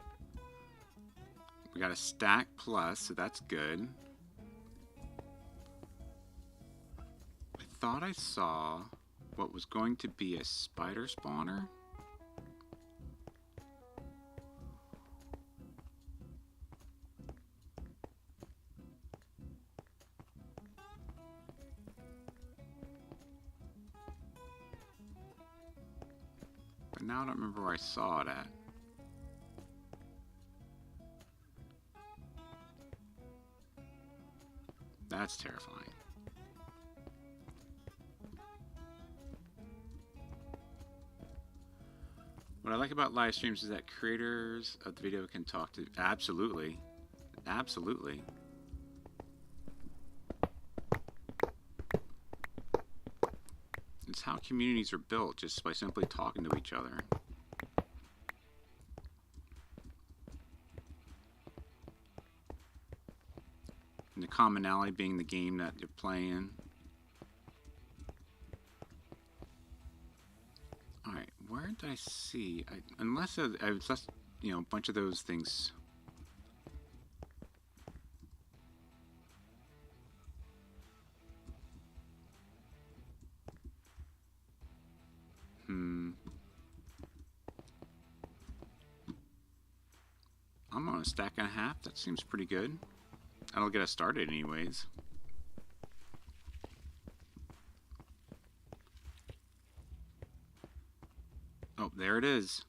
We got a stack plus, so that's good. I thought I saw what was going to be a spider spawner. But now I don't remember where I saw it at. That's terrifying. What I like about live streams is that creators of the video can talk to... Absolutely. Absolutely. It's how communities are built, just by simply talking to each other. And the commonality being the game that you're playing. Alright, where did I see? Unless I was just, you know, a bunch of those things. I'm on a stack and a half. That seems pretty good. That'll get us started anyways. Oh, there it is.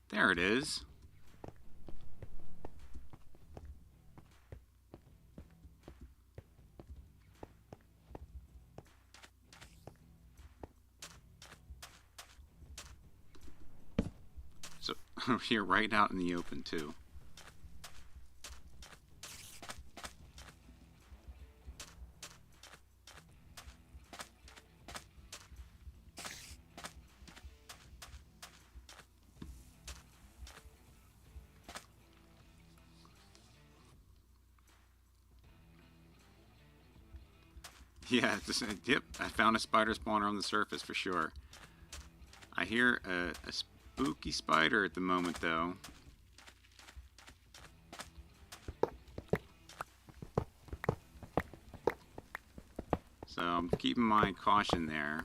There it is. So, here, right out in the open, too. Yeah, yep, I found a spider spawner on the surface for sure. I hear a spooky spider at the moment, though. So I'm keeping my caution there.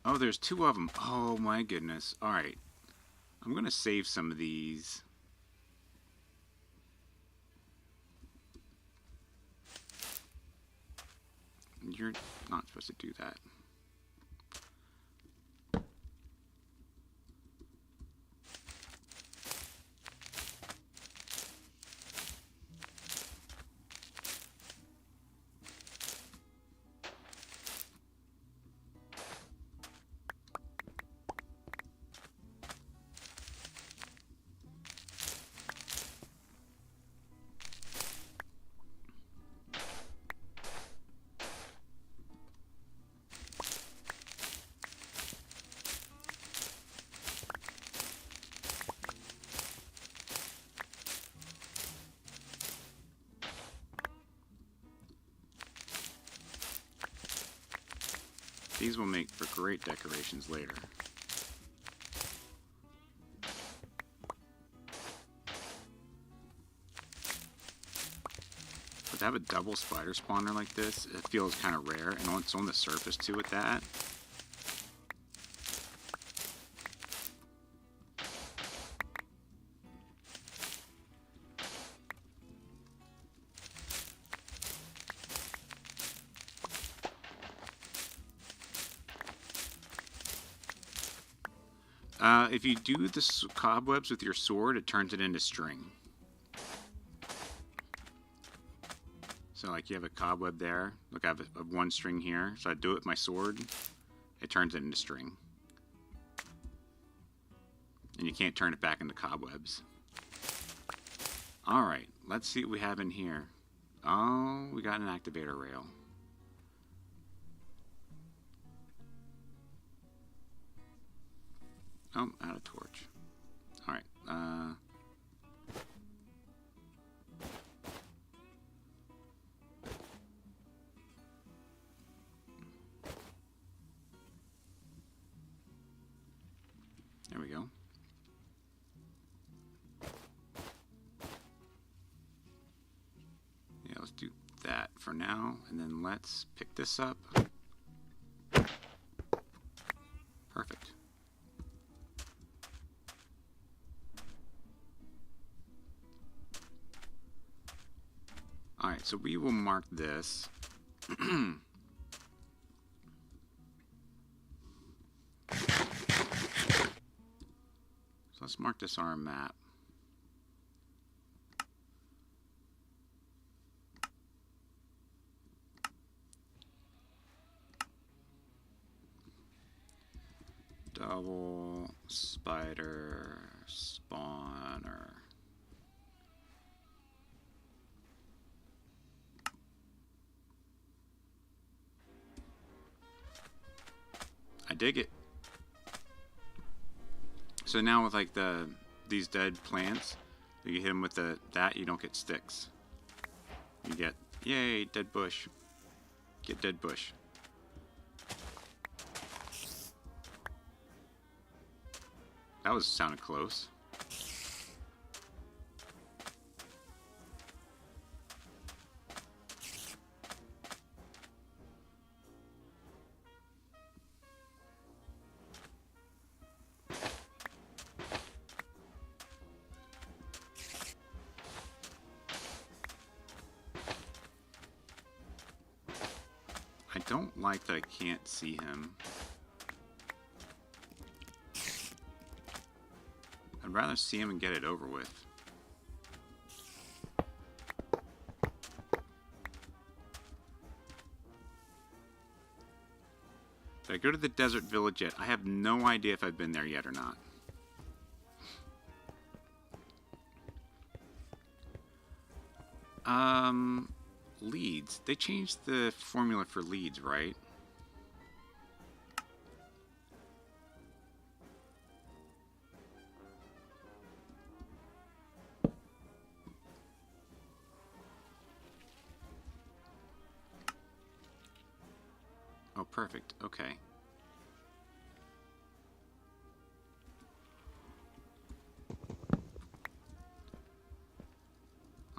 Oh, there's two of them. Oh my goodness. Alright. I'm going to save some of these. You're not supposed to do that. These will make for great decorations later. But to have a double spider spawner like this, it feels kind of rare, and once on the surface too with that. If you do the cobwebs with your sword, it turns it into string. So like you have a cobweb there. Look, I have one string here. So I do it with my sword. It turns it into string. And you can't turn it back into cobwebs. Alright, let's see what we have in here. Oh, we got an activator rail. Oh, out of torch. Alright, there we go. Yeah, let's do that for now, and then let's pick this up. Perfect. Alright, so we will mark this. So let's mark this on our map. Double spider spawner. I dig it. So now with like these dead plants, you hit them with that, you don't get sticks. You get, yay, dead bush. Get dead bush. That sounded close. I don't like that I can't see him. I'd rather see him and get it over with. Did I go to the desert village yet? I have no idea if I've been there yet or not. Leads. They changed the formula for leads, right? Oh, perfect. Okay.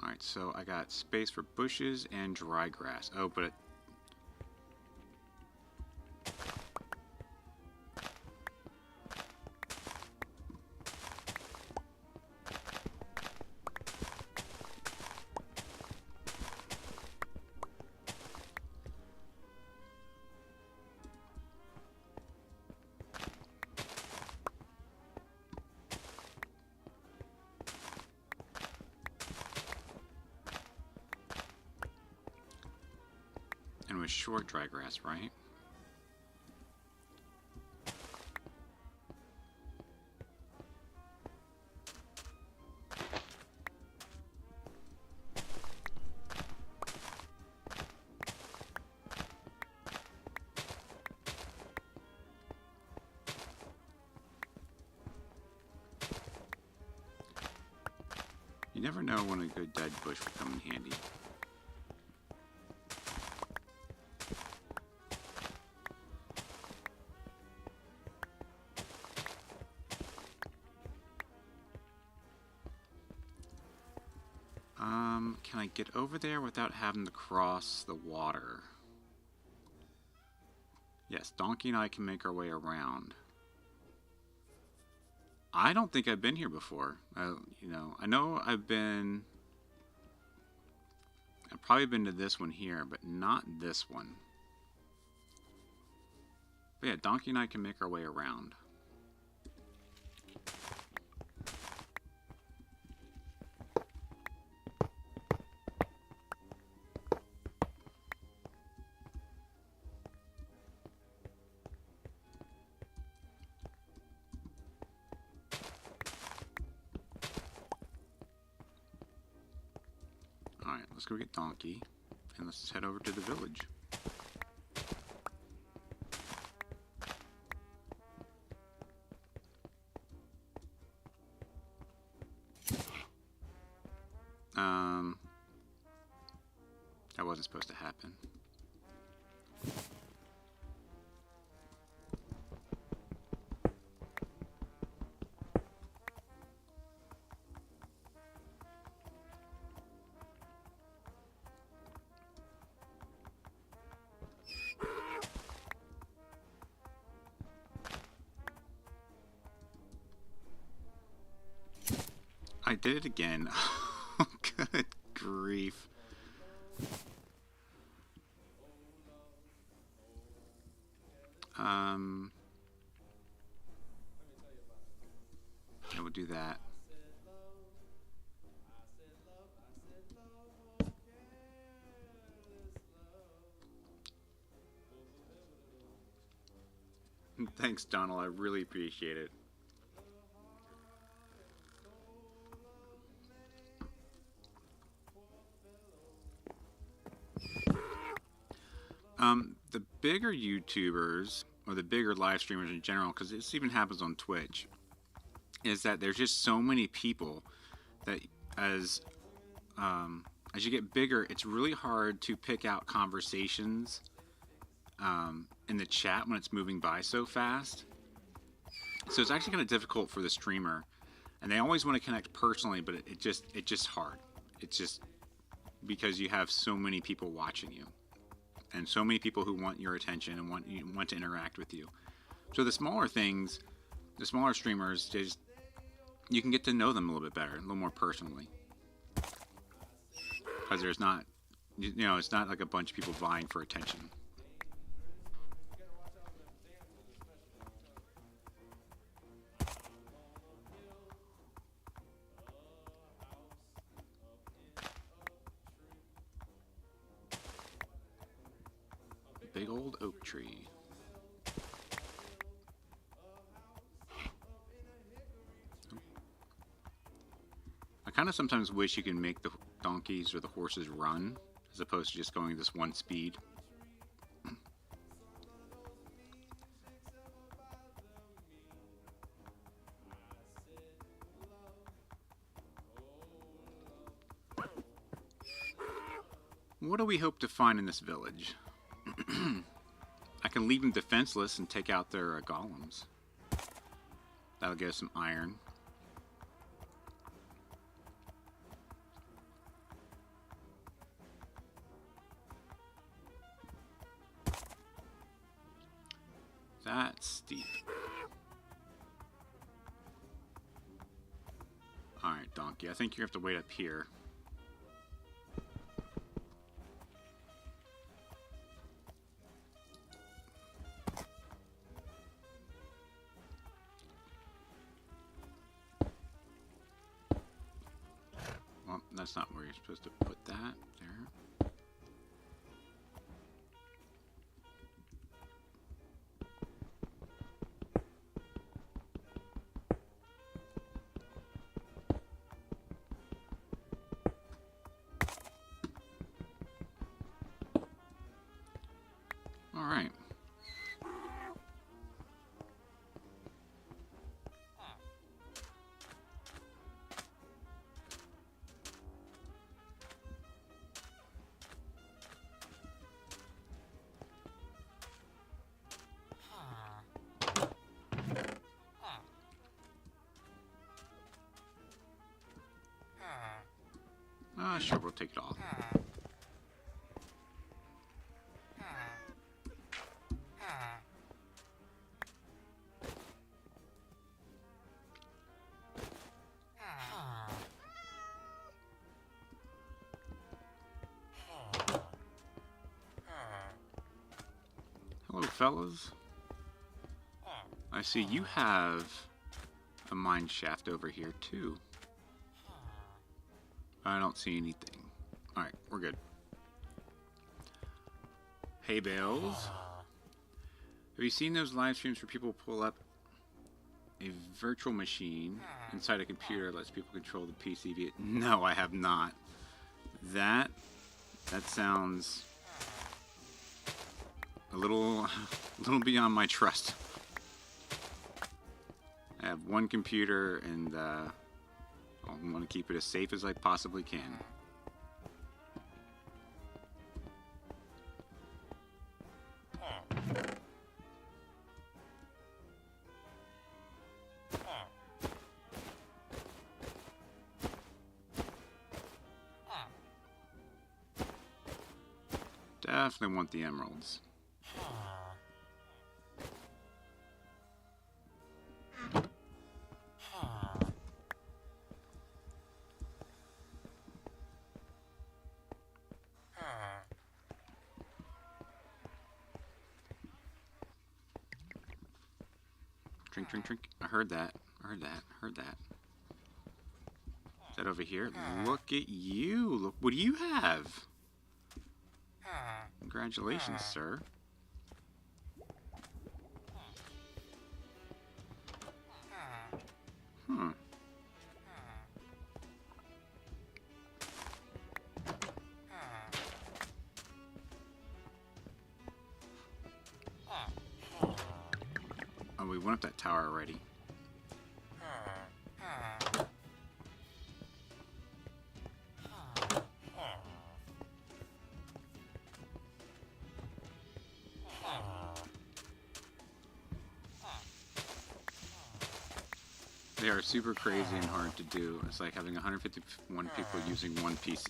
Alright, so I got space for bushes and dry grass. Oh, but short dry grass, right? You never know when a good dead bush will come in handy. Can I get over there without having to cross the water? Yes, Donkey and I can make our way around. I don't think I've been here before. You know, I know I've probably been to this one here, but not this one. But yeah, Donkey and I can make our way around. Alright, let's go get Donkey, and let's head over to the village. That wasn't supposed to happen. I did it again. Oh, good grief. I will do that. Thanks, Donald. I really appreciate it. The bigger YouTubers, or the bigger live streamers in general, because this even happens on Twitch, is that there's just so many people that as you get bigger, it's really hard to pick out conversations in the chat when it's moving by so fast. So it's actually kind of difficult for the streamer, and they always want to connect personally, but it's just hard. It's just because you have so many people watching you, and so many people who want your attention and want to interact with you. So the smaller things, the smaller streamers, you can get to know them a little bit better, a little more personally, because there's not, it's not like a bunch of people vying for attention. Big old oak tree. I kind of sometimes wish you can make the donkeys or the horses run as opposed to just going this one speed. What do we hope to find in this village? I can leave them defenseless and take out their golems. That'll get us some iron. That's steep. Alright, donkey. I think you have to wait up here. Well, that's not where you're supposed to put that. There. sure, we'll take it all. Hello, fellas. I see you have a mine shaft over here, too. I don't see anything. Alright, we're good. Hey, Bales. Have you seen those live streams where people pull up a virtual machine inside a computer that lets people control the PC via... No, I have not. That sounds a little beyond my trust. I have one computer, and I want to keep it as safe as I possibly can. Definitely want the emeralds. Drink, drink, drink. I heard that. I heard that. Heard that. Is that over here? Look at you. Look, what do you have? Congratulations, sir. Huh. Oh, we went up that tower already. They are super crazy and hard to do. It's like having 151 people using one piece.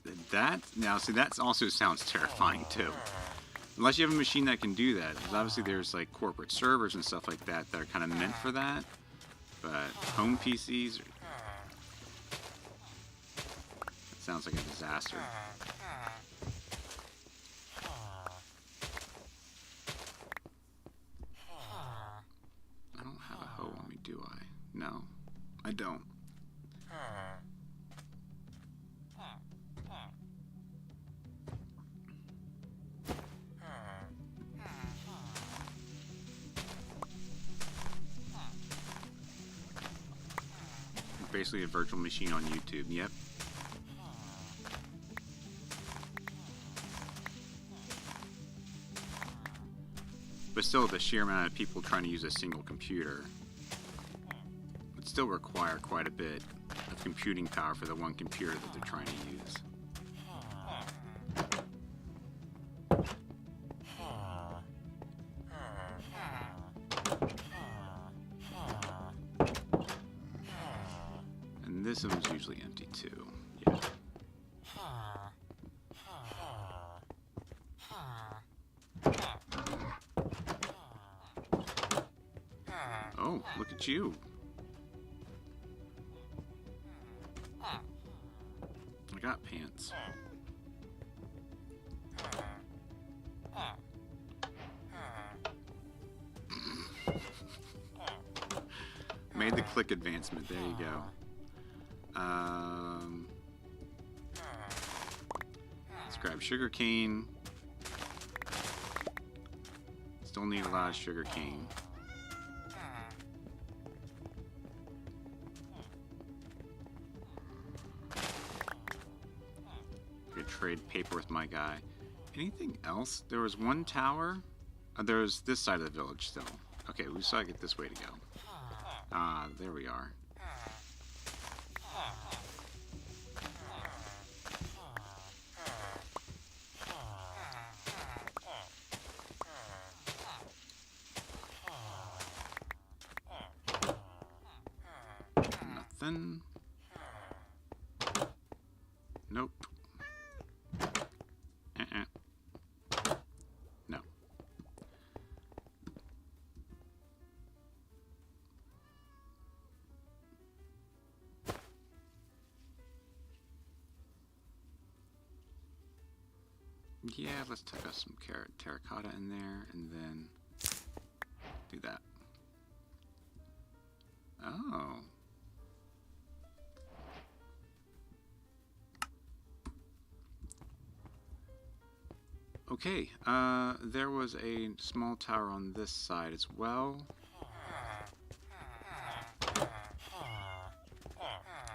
Now, see, that also sounds terrifying too. Unless you have a machine that can do that. Because obviously there's like corporate servers and stuff like that that are kind of meant for that. But home PCs, it sounds like a disaster. I don't have a hoe on me, do I? No, I don't. Basically a virtual machine on YouTube, yep. But still, the sheer amount of people trying to use a single computer would still require quite a bit of computing power for the one computer that they're trying to use. And this one's usually empty too. Yeah. Oh, look at you. I got pants. Made the click advancement. There you go. Let's grab sugarcane. Still need a lot of sugarcane. Could trade paper with my guy. Anything else? There was one tower. There's this side of the village still. Okay, we still gotta get this way to go. Ah, there we are. Nothing. Nope. Yeah, let's tuck us some terracotta in there, and then do that. Oh. Okay, there was a small tower on this side as well.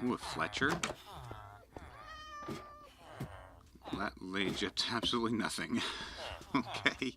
Ooh, a Fletcher. That laid you to absolutely nothing. Okay.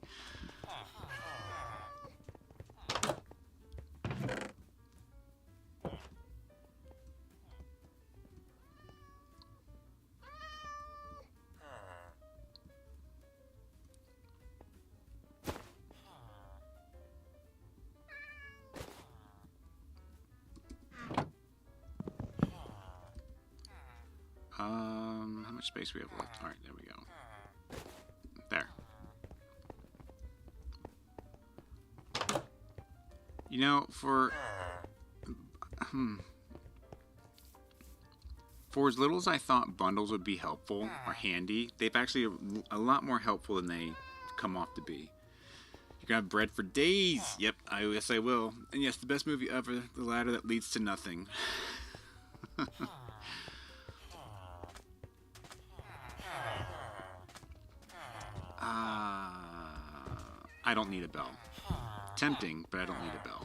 How much space we have left? All right, there we go. There. You know, for as little as I thought bundles would be helpful or handy, they've actually a lot more helpful than they come off to be. You're gonna have bread for days. Yep, yes I will. And yes, the best movie ever, The Ladder That Leads to Nothing. I don't need a bell. Tempting, but I don't need a bell.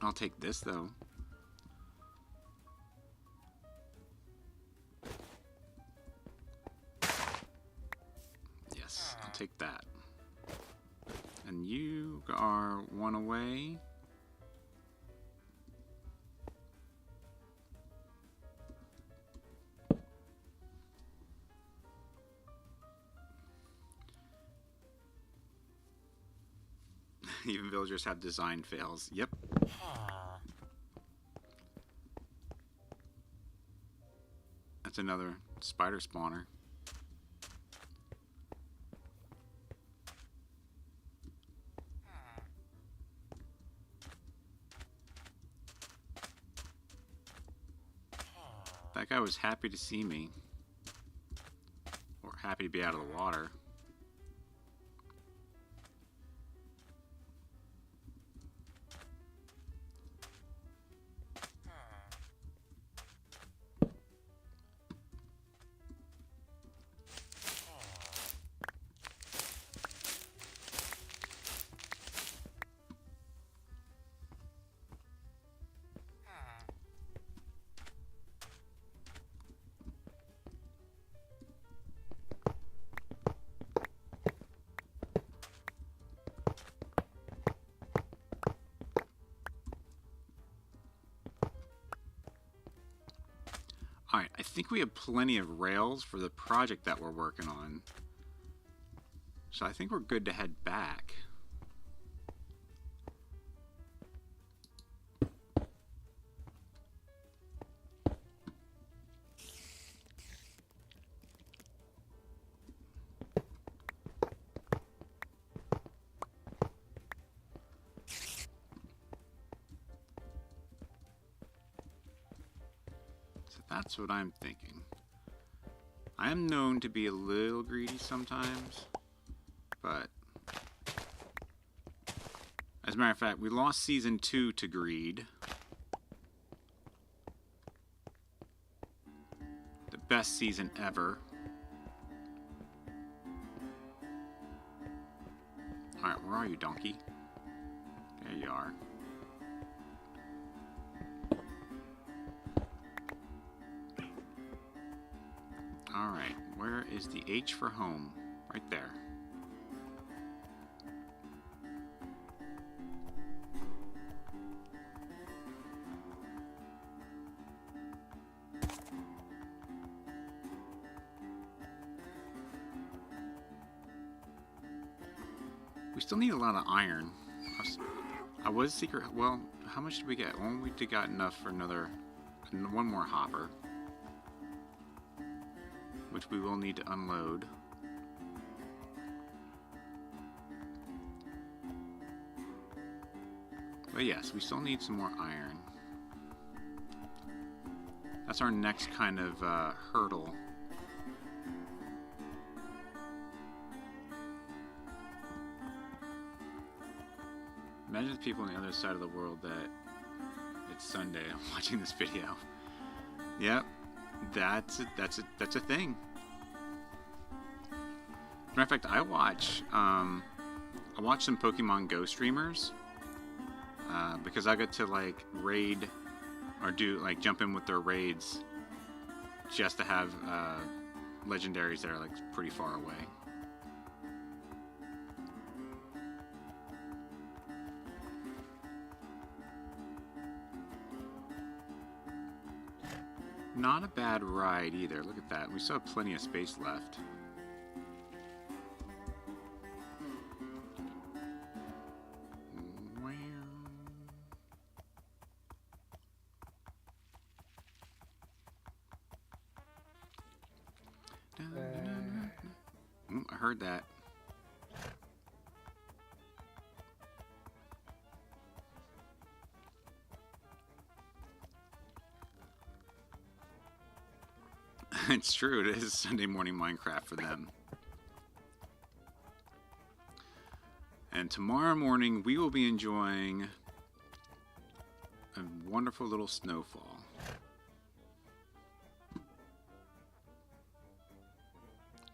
I'll take this though. Yes, I'll take that. And you are one away. Even villagers have design fails. Yep. That's another spider spawner. That guy was happy to see me. Or happy to be out of the water. Alright, I think we have plenty of rails for the project that we're working on. So I think we're good to head back. That's what I'm thinking. I am known to be a little greedy sometimes, but as a matter of fact, we lost season 2 to greed. The best season ever. Alright, where are you, donkey? There you are. Alright, where is the H for home? Right there. We still need a lot of iron. I was secret. Well, how much did we get? Well, we got enough for one more hopper, which we will need to unload. But yes, we still need some more iron. That's our next kind of hurdle. Imagine the people on the other side of the world that it's Sunday and watching this video. Yep, that's a thing. Matter of fact, I watch some Pokemon Go streamers because I get to like raid or do like jump in with their raids just to have legendaries that are like pretty far away. Not a bad ride either. Look at that. We still have plenty of space left. I heard that. It's true, it is Sunday morning Minecraft for them. And tomorrow morning we will be enjoying a wonderful little snowfall.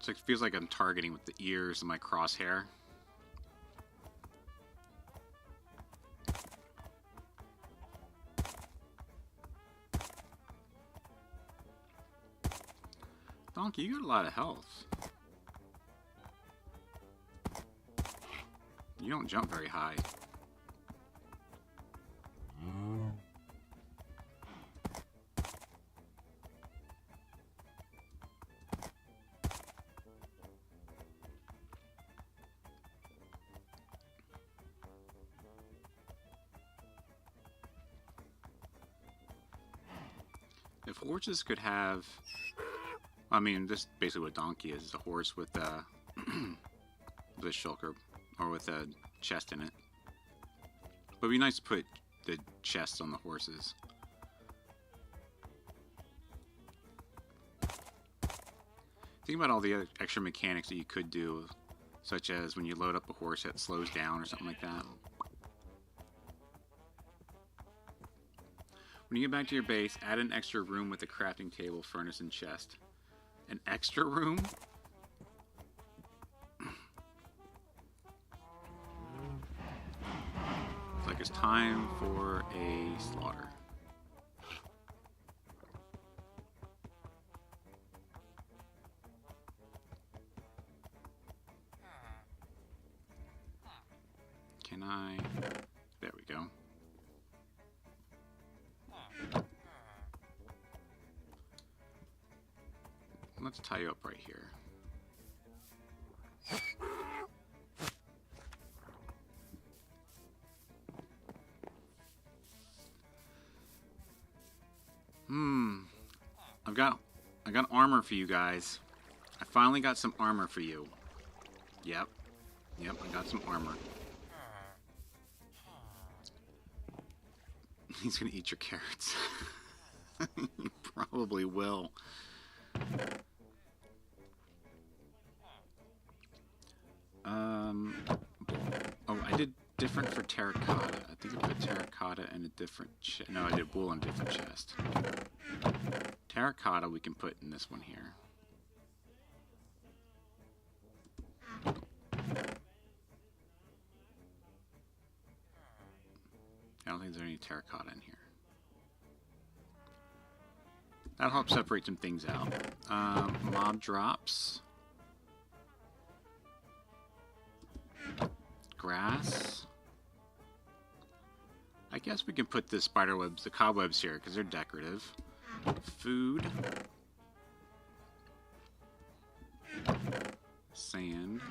It feels like I'm targeting with the ears and my crosshair. Donkey, you got a lot of health. You don't jump very high. If horses could have... I mean, this is basically what donkey is a horse with with a shulker, or with a chest in it. But it'd be nice to put the chests on the horses. Think about all the other extra mechanics that you could do, such as when you load up a horse that slows down or something like that. When you get back to your base, add an extra room with a crafting table, furnace, and chest. An extra room? It's like it's time for a slaughter. Can I? There we go. Let's tie you up right here. I got armor for you guys. I finally got some armor for you. Yep, I got some armor. He's gonna eat your carrots. He probably will. Oh, I did different for terracotta. I think I put terracotta in a different chest. No, I did wool in a different chest. Terracotta we can put in this one here. I don't think there's any terracotta in here. That'll help separate some things out. Mob drops. Grass. I guess we can put the spider webs, the cobwebs here, because they're decorative. Food. Sand.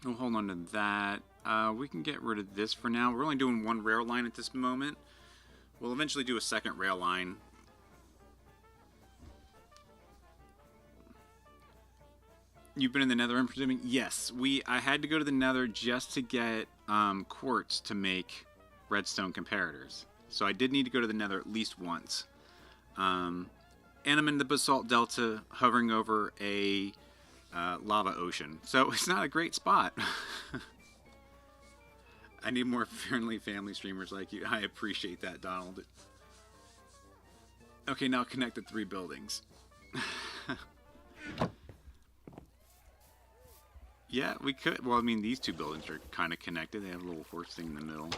We'll hold on to that. We can get rid of this for now. We're only doing one rail line at this moment. We'll eventually do a second rail line. You've been in the Nether, I'm presuming? Yes. I had to go to the Nether just to get quartz to make redstone comparators. So I did need to go to the Nether at least once. And I'm in the Basalt Delta, hovering over a lava ocean. So it's not a great spot. I need more friendly family streamers like you. I appreciate that, Donald. Okay, now connect the 3 buildings. Yeah, we could. Well, I mean, these 2 buildings are kind of connected. They have a little horse thing in the middle.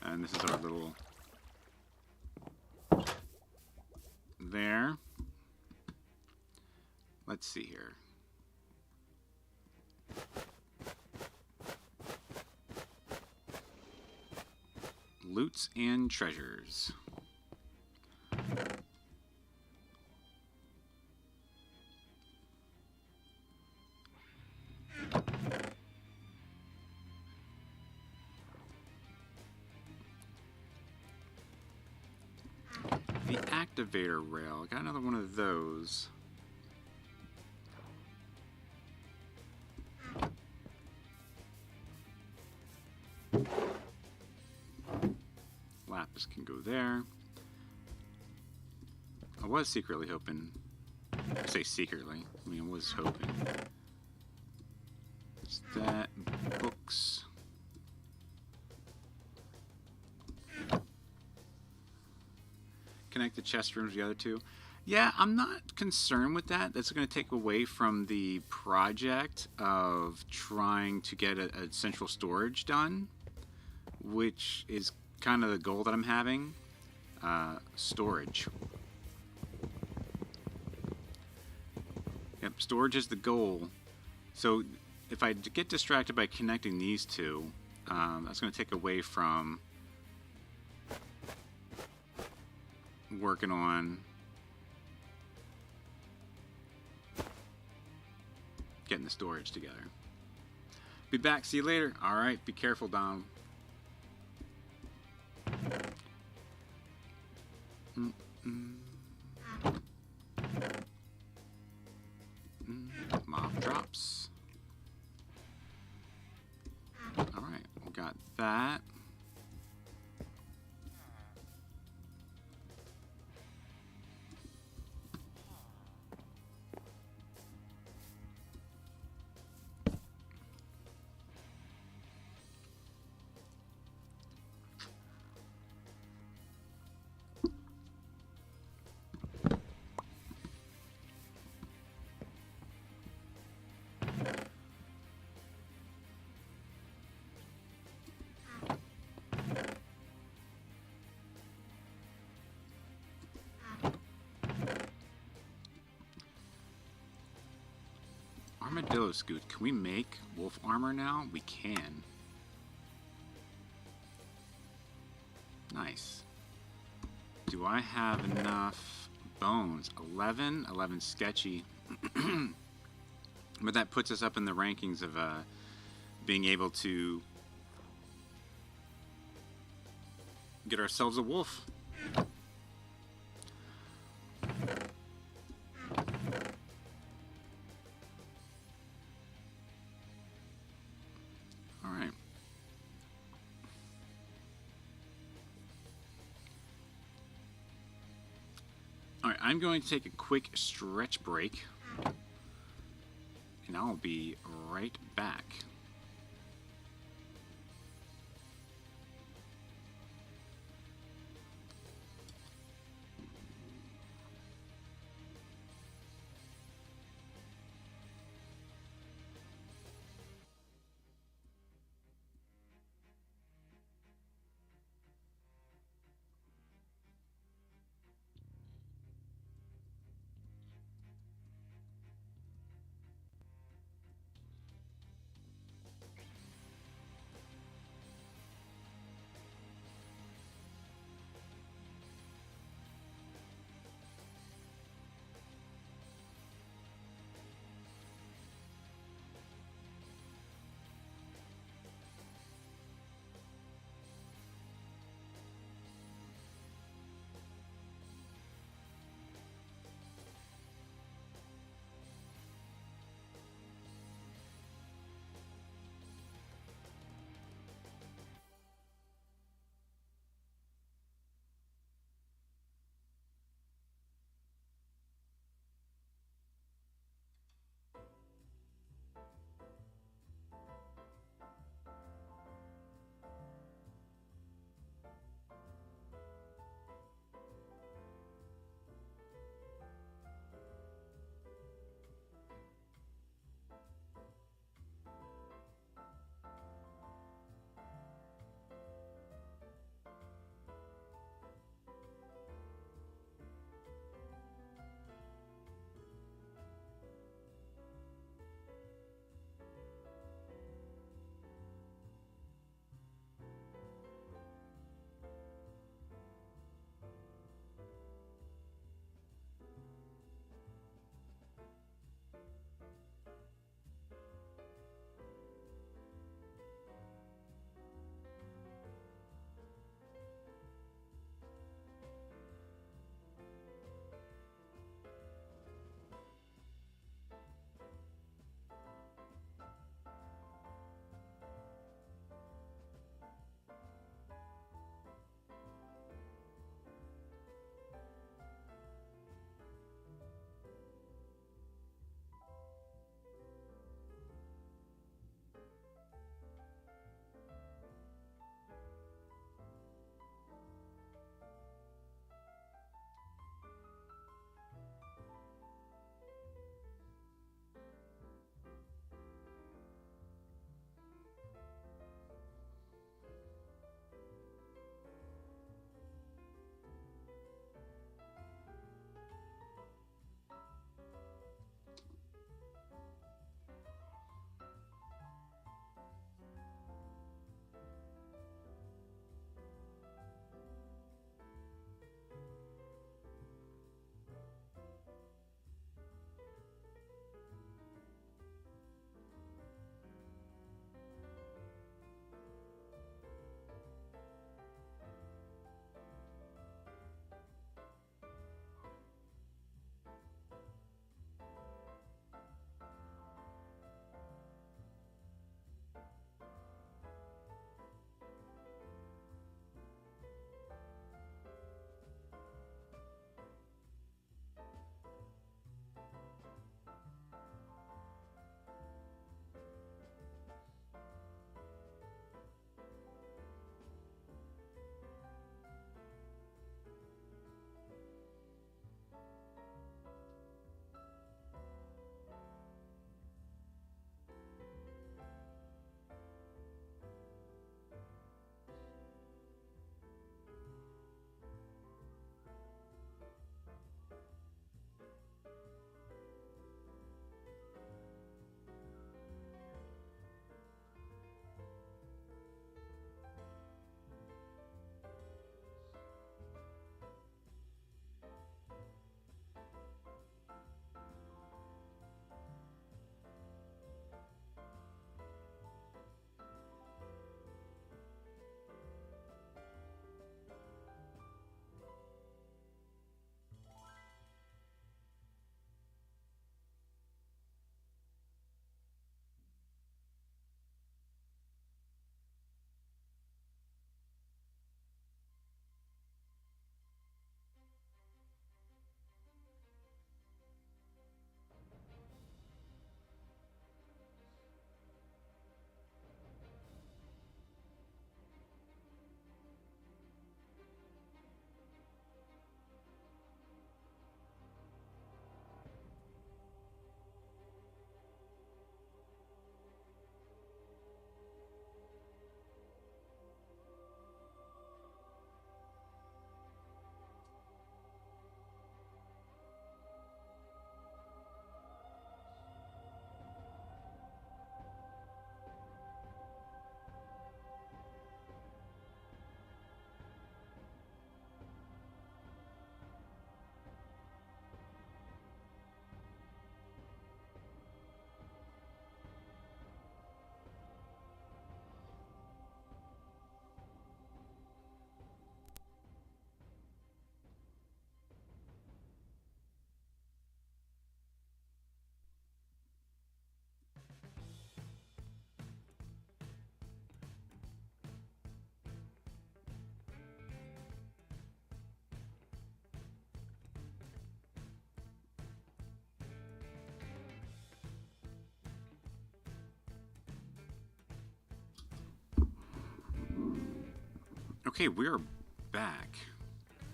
And this is our little... there. Let's see here. Loots and treasures. The activator rail. Got another one of those. Lapis can go there. I was secretly hoping. I say secretly. I mean, I was hoping. Is that books? Connect the chest rooms to the other 2. Yeah, I'm not concerned with that. That's going to take away from the project of trying to get a central storage done, which is kind of the goal that I'm having. Storage. Yep, storage is the goal. So if I get distracted by connecting these 2, that's going to take away from working on getting the storage together. Be back. See you later. All right. Be careful, Dom. Mob drops. All right. We got that. Armadillo scoot. Can we make wolf armor now? We can. Nice. Do I have enough bones? 11? 11 sketchy. But that puts us up in the rankings of being able to get ourselves a wolf. Alright, I'm going to take a quick stretch break, and I'll be right back. Okay, we're back.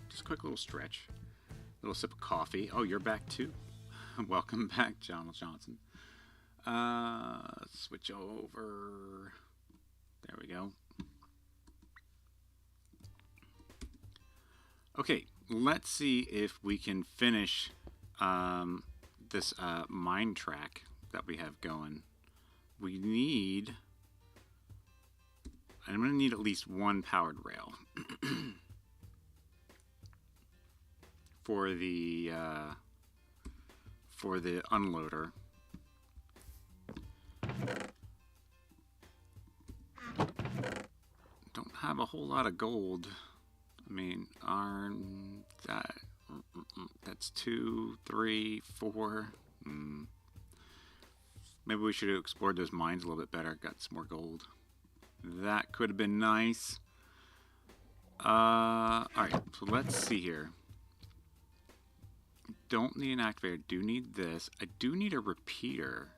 Just a quick little stretch. Little sip of coffee. Oh, you're back too? Welcome back, Donald Johnson. Switch over. There we go. Okay, let's see if we can finish this mind track that we have going. We need... I'm going to need at least one powered rail for the unloader. Don't have a whole lot of gold. I mean, that's 2, 3, 4. Maybe we should have explored those mines a little bit better. Got some more gold. That could have been nice. Alright, so let's see here. Don't need an activator. Do need this. I do need a repeater.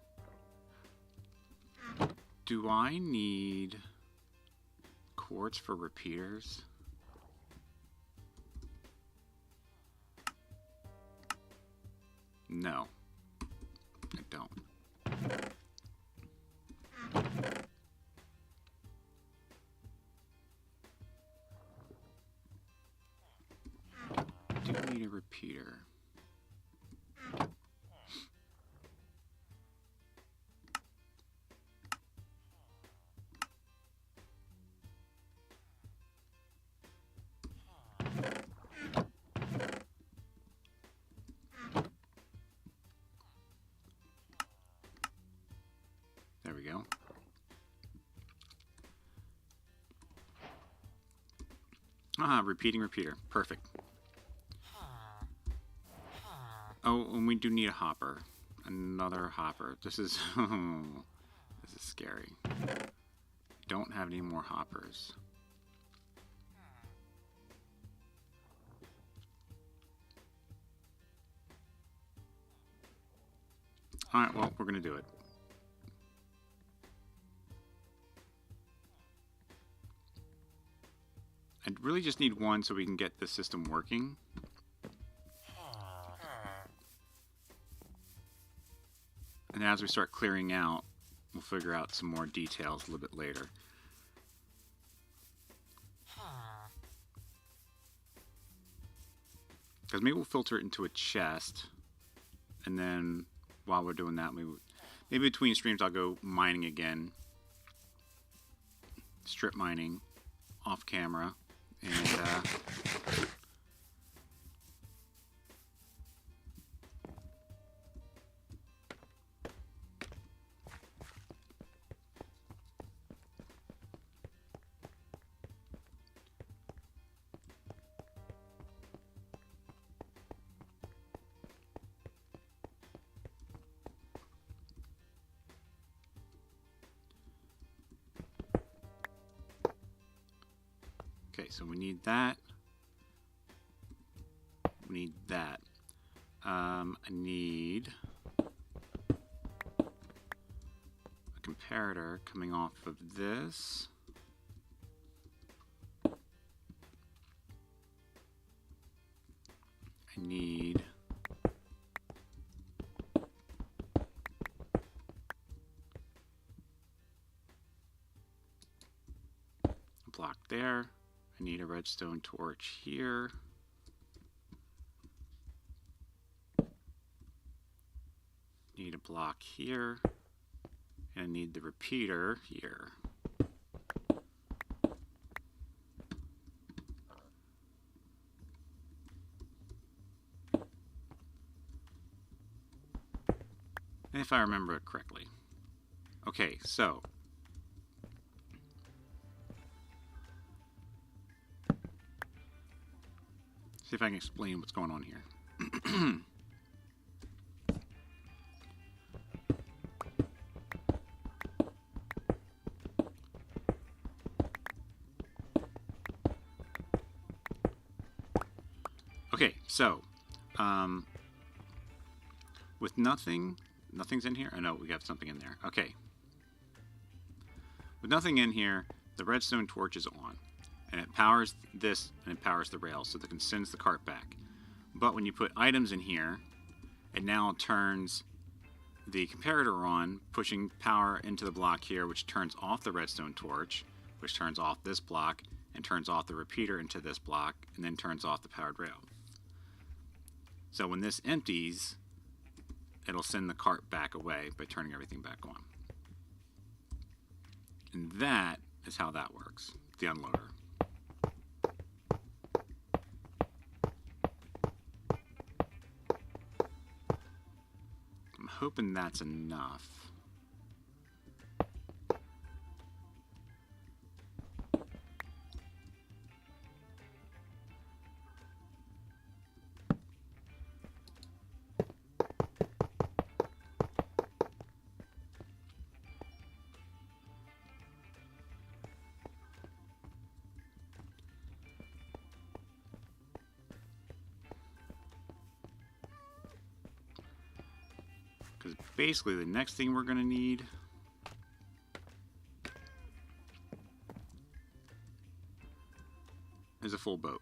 Do I need quartz for repeaters? No, I don't. Do need a repeater. There we go. Repeating repeater. Perfect. Oh, and we do need a hopper. Another hopper. This is... this is scary. Don't have any more hoppers. Alright, well, we're going to do it. I really just need one so we can get the system working. And as we start clearing out, we'll figure out some more details a little bit later. Because maybe we'll filter it into a chest, and then while we're doing that, maybe between streams I'll go mining again. Strip mining off camera. And okay, so we need that. We need that. I need a comparator coming off of this. I need a block there. I need a redstone torch here. Need a block here. And I need the repeater here. If I remember it correctly. Okay, so see if I can explain what's going on here. Okay, so with nothing's in here. I know we got something in there. Okay. With nothing in here, the redstone torch is on. and it powers this and it powers the rail, so that it sends the cart back. But when you put items in here, it now turns the comparator on, pushing power into the block here, which turns off the redstone torch, which turns off this block, and turns off the repeater into this block, and then turns off the powered rail. So when this empties, it'll send the cart back away by turning everything back on. And that is how that works, the unloader. I'm hoping that's enough. Because basically the next thing we're going to need is a full boat.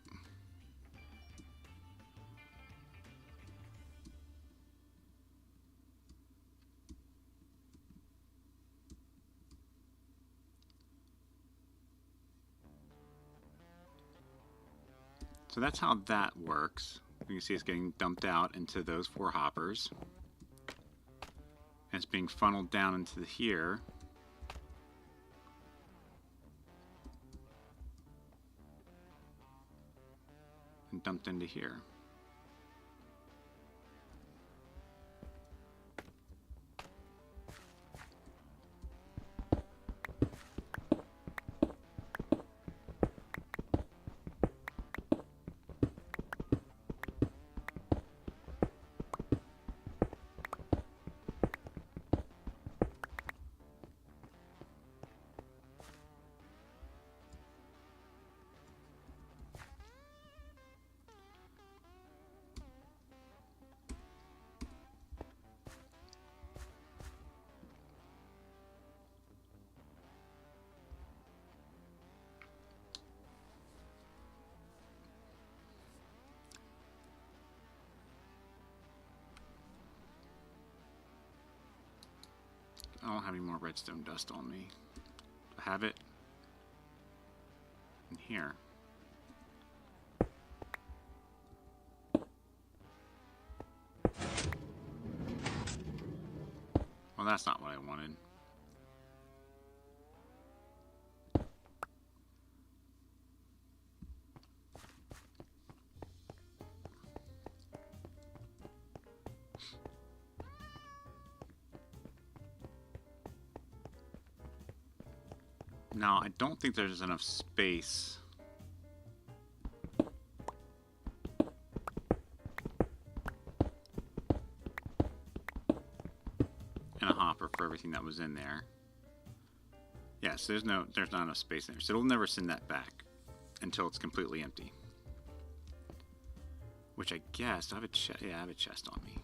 So that's how that works. You can see it's getting dumped out into those 4 hoppers. And it's being funneled down into here. And dumped into here. I don't have any more redstone dust on me. I have it in here. Well, that's not what I wanted. Now, I don't think there's enough space in a hopper for everything that was in there. Yes, there's not enough space in there, so it'll never send that back until it's completely empty. Which I guess I have a chest. Yeah, I have a chest on me.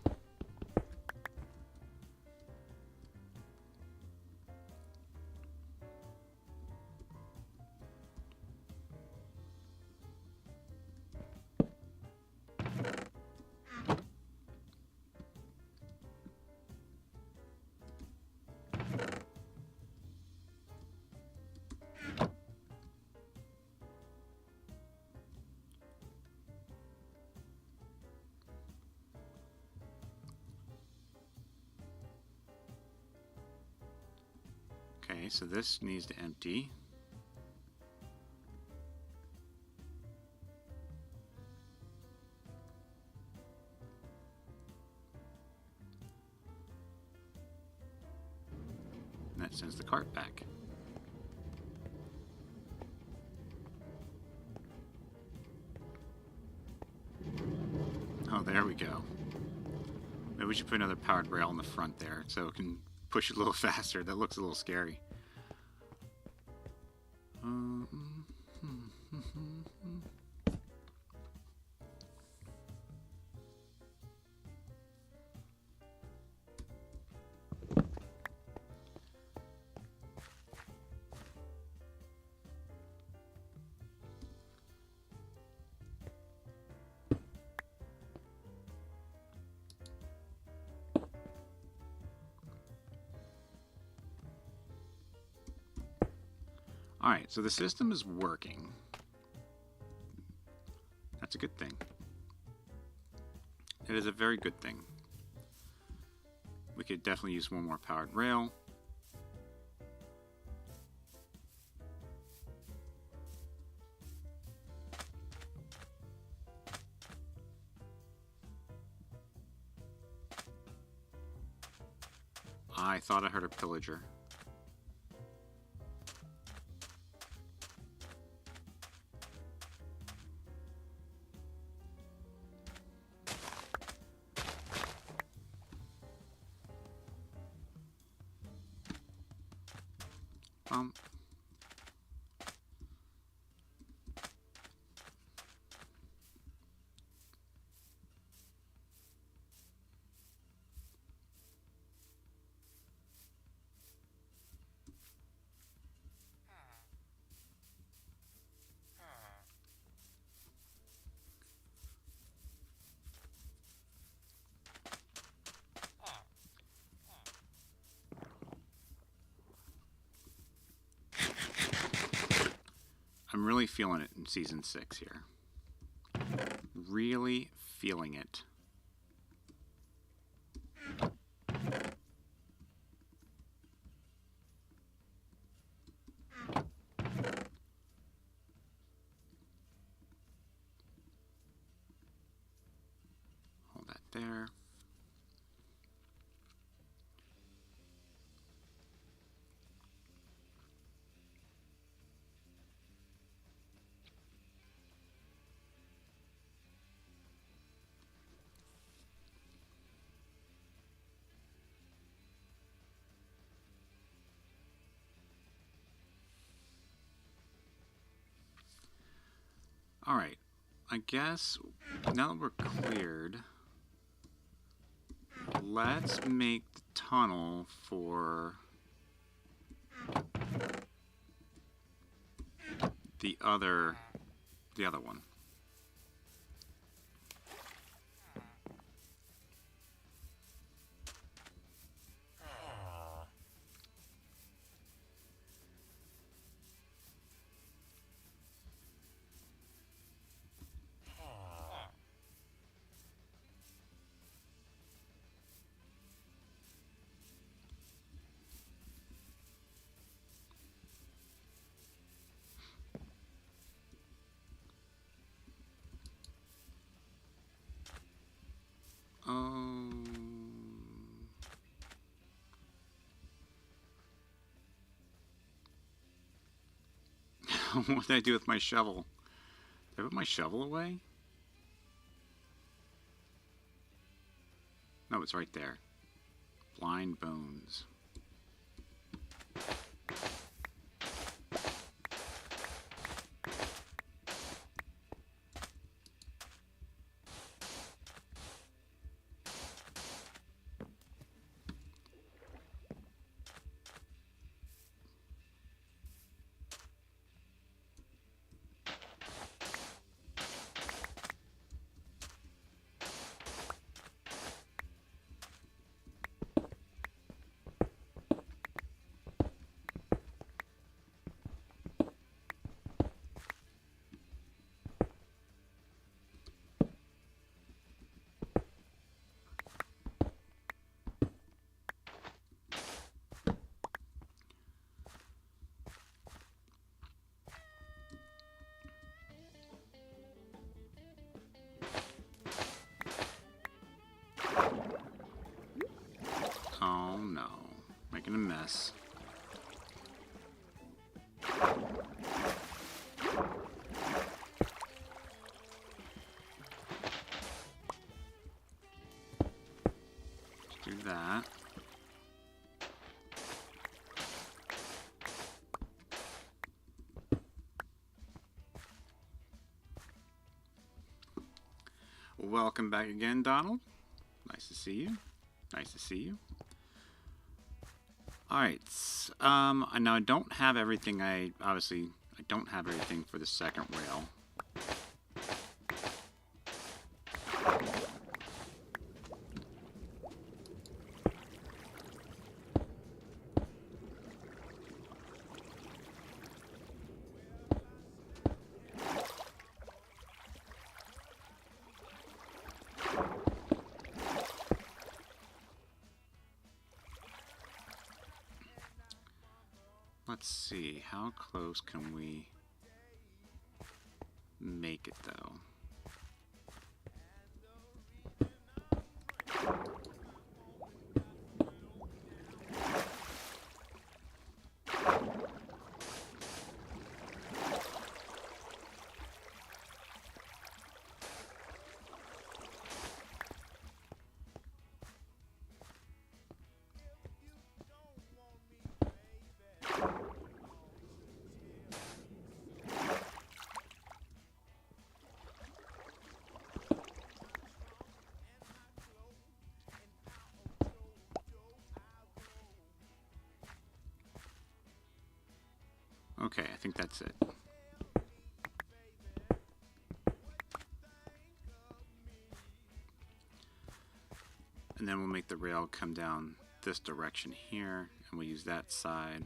Okay, so this needs to empty. And that sends the cart back. Oh, there we go. Maybe we should put another powered rail in the front there so it can push it a little faster. That looks a little scary. Alright, so the system is working. That's a good thing. It is a very good thing. We could definitely use one more powered rail. I thought I heard a pillager. I'm really feeling it in Season 6 here. Really feeling it. Hold that there. Alright, I guess now that we're cleared, let's make the tunnel for the other one. What did I do with my shovel? Did I put my shovel away? No, it's right there. Blind bones. Oh no, making a mess. Let's do that. Welcome back again, Donald. Nice to see you. Nice to see you. Alright, now I don't have everything. I don't have everything for the second rail. let's see, how close can we make it though? Okay, I think that's it. And then we'll make the rail come down this direction here, and we'll use that side.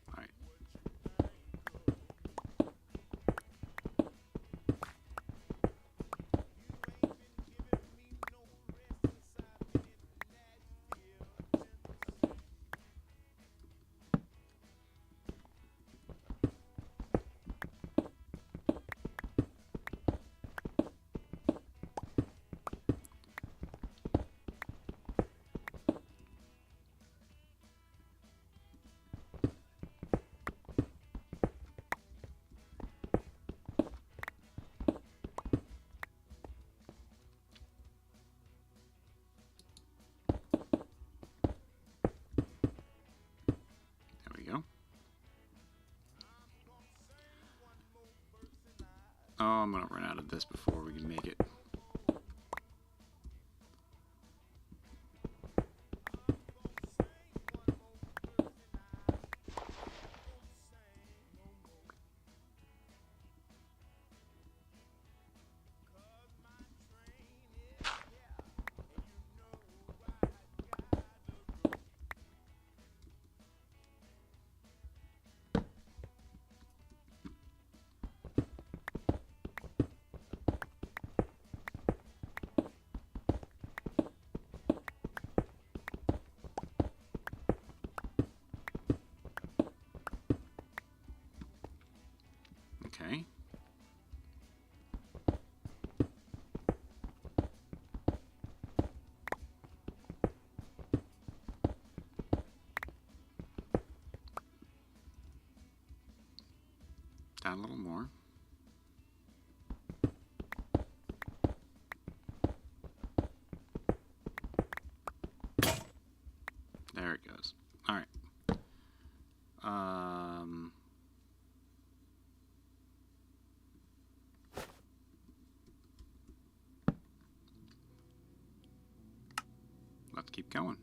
All right. Oh, I'm going to run out of this before we can make it. Okay. Down a little more. There it goes. All right. Let's keep going.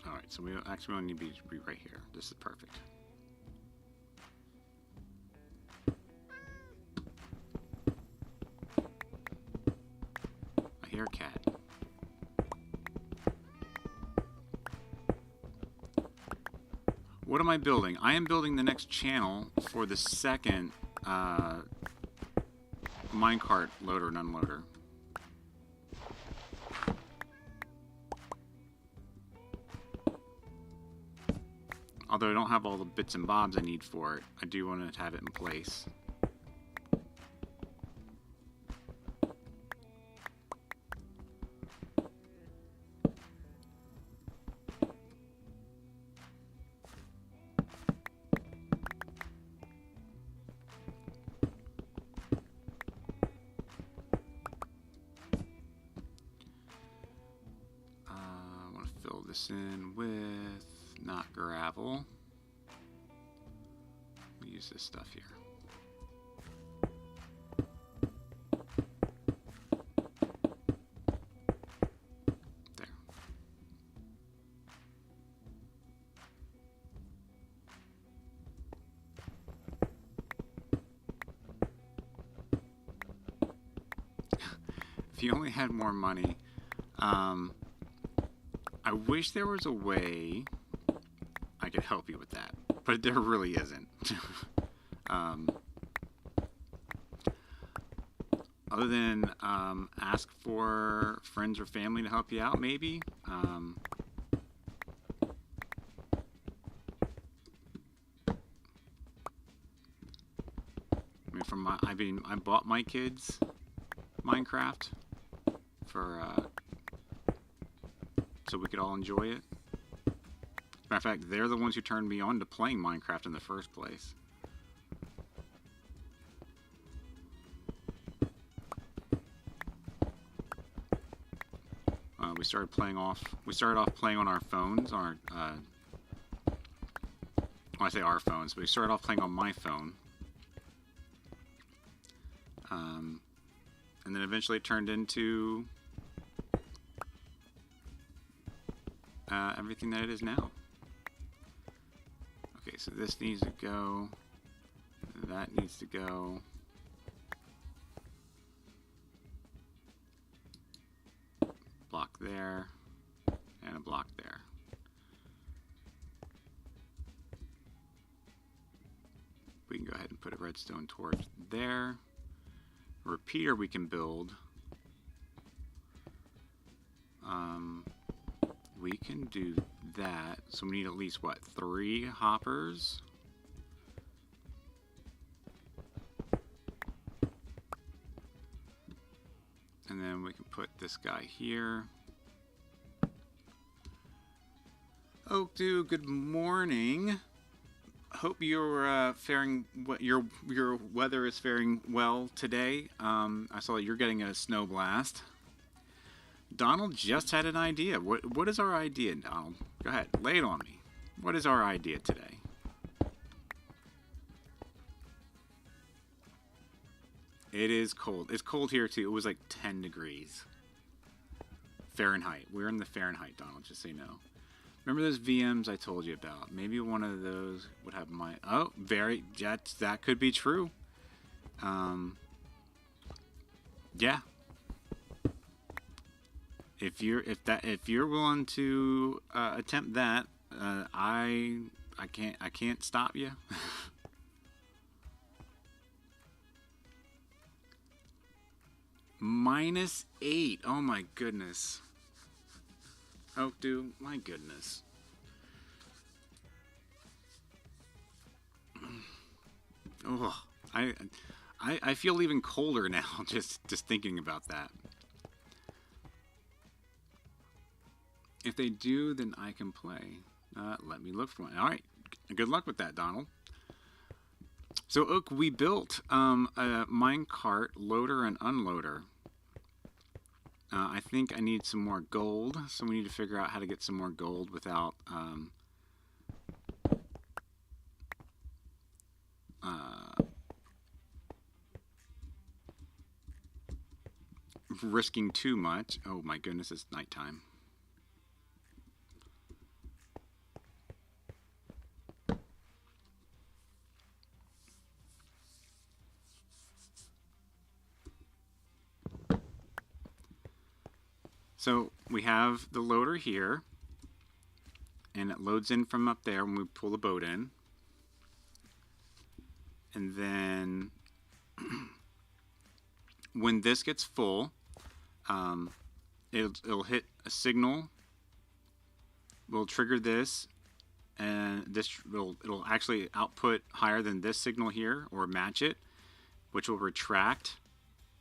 All right, so we actually only need to be right here. This is perfect. I hear a cat. What am I building? I am building the next channel for the second minecart loader and unloader. Although I don't have all the bits and bobs I need for it, I do want to have it in place. I want to fill this in with not gravel. We'll use this stuff here. There. If you only had more money, I wish there was a way I could help you with that, but there really isn't. other than ask for friends or family to help you out, maybe. I bought my kids Minecraft for so we could all enjoy it. Matter of fact, they're the ones who turned me on to playing Minecraft in the first place. We started off playing on our phones. When I say our phones, but we started off playing on my phone. And then eventually it turned into everything that it is now. Okay, so this needs to go. That needs to go. Block there, and a block there. We can go ahead and put a redstone torch there. A repeater we can build. We can do that. So we need at least, what, 3 hoppers? And then we can put this guy here. Oakdew, good morning. Hope you're faring. Your weather is faring well today. I saw that you're getting a snow blast. Donald just had an idea. What is our idea, Donald? Go ahead, lay it on me. What is our idea today? It is cold. It's cold here too. It was like 10 degrees Fahrenheit. We're in the Fahrenheit, Donald, just so you know. Remember those VMs I told you about? Maybe one of those would have my... Oh, that could be true. Yeah. If you're willing to attempt that, I can't stop you. -8. Oh my goodness. Oakdew, my goodness. Oh, I feel even colder now just thinking about that. If they do, then I can play. Let me look for one. All right. Good luck with that, Donald. So, Oak, we built a minecart loader and unloader. I think I need some more gold, so we need to figure out how to get some more gold without risking too much. Oh my goodness, it's nighttime. So we have the loader here, and it loads in from up there when we pull the boat in. And then when this gets full, it'll hit a signal. We'll trigger this, and it'll actually output higher than this signal here, or match it, which will retract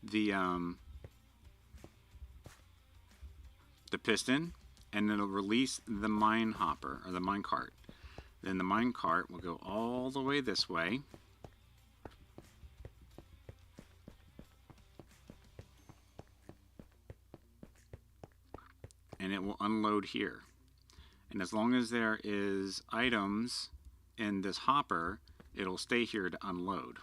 the piston, and it'll release the mine hopper, or the mine cart. Then the mine cart will go all the way this way, and it will unload here. And as long as there is items in this hopper, it'll stay here to unload.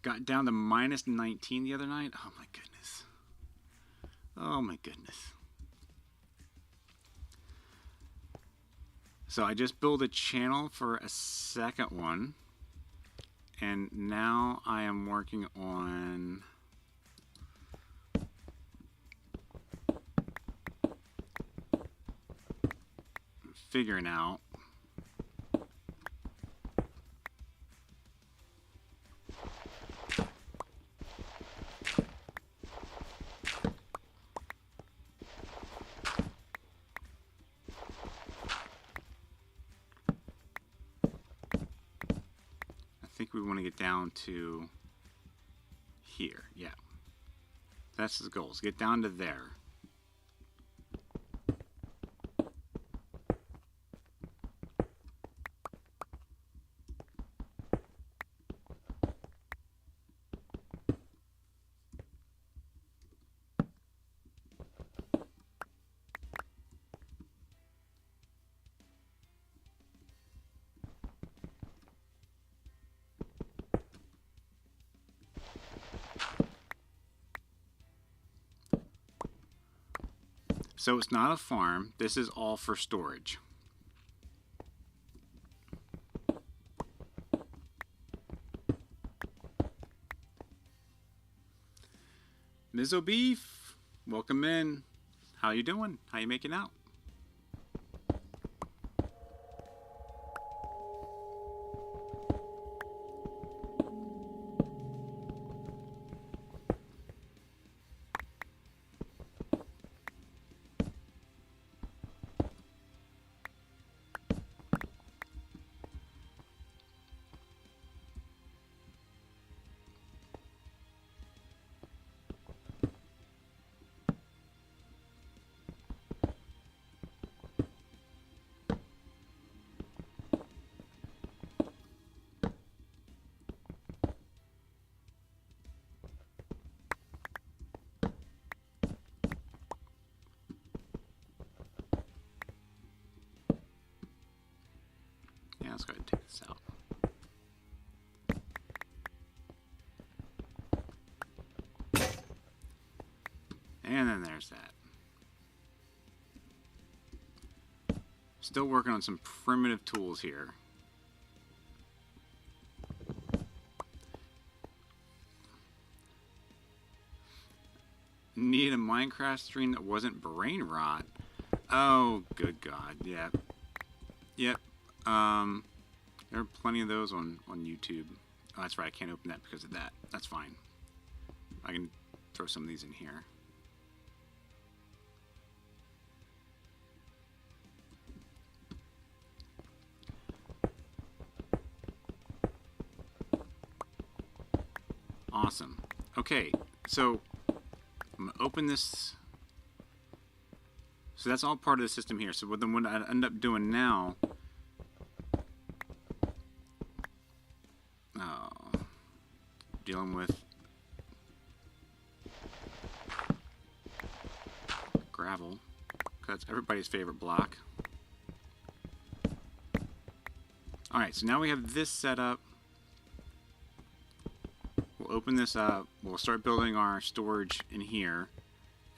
Got down to -19 the other night. Oh my goodness. Oh my goodness. So I just built a channel for a second one, and now I am working on figuring out we want to get down to here. Yeah. That's the goal, is get down to there. So it's not a farm. This is all for storage. Mizzo Beef, welcome in. How you doing? How you making out? Yeah, let's go ahead and take this out. And then there's that. Still working on some primitive tools here. Need a Minecraft stream that wasn't brain rot. Oh, good God. Yeah. Yep. There are plenty of those on YouTube. Oh, that's right. I can't open that because of that. That's fine. I can throw some of these in here. Awesome. Okay, so I'm going to open this. So that's all part of the system here. So what I end up doing now, dealing with gravel, because that's everybody's favorite block. Alright, so now we have this set up. We'll open this up, we'll start building our storage in here,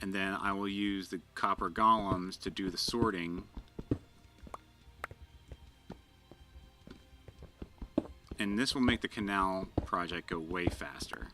and then I will use the copper golems to do the sorting. And this will make the canal project go way faster.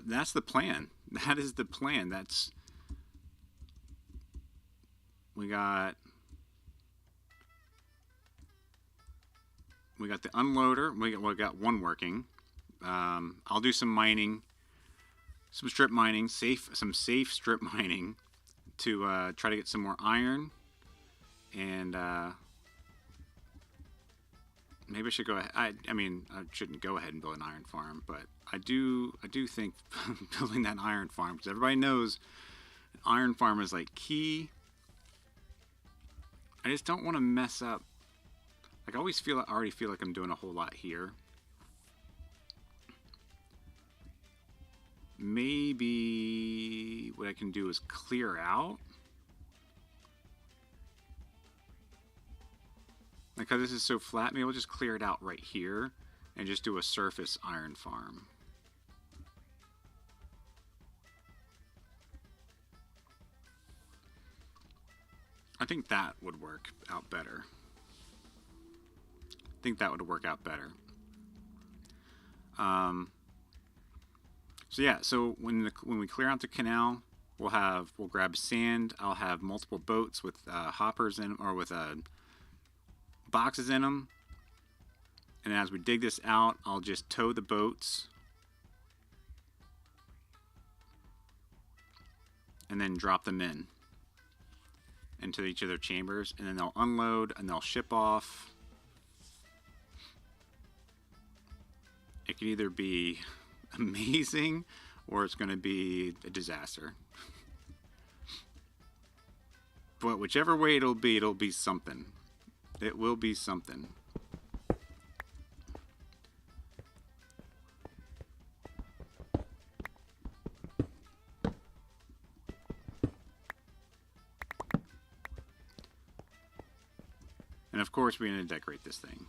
That's the plan. That is the plan. We got the unloader. We got one working. I'll do some mining, some strip mining, some safe strip mining to try to get some more iron, and maybe I should go ahead. I mean, I shouldn't go ahead and build an iron farm, but I do think building that iron farm, because everybody knows an iron farm is like key. I just don't want to mess up. Like, I already feel like I'm doing a whole lot here. Maybe what I can do is clear out. Because this is so flat, maybe we'll just clear it out right here and just do a surface iron farm. I think that would work out better. So yeah, so when we clear out the canal, we'll grab sand. I'll have multiple boats with hoppers in, or with boxes in them. And as we dig this out, I'll just tow the boats and then drop them into each of their chambers, and then they'll unload and they'll ship off. It can either be amazing or it's going to be a disaster. But whichever way it'll be something. It will be something. And of course, we're going to decorate this thing.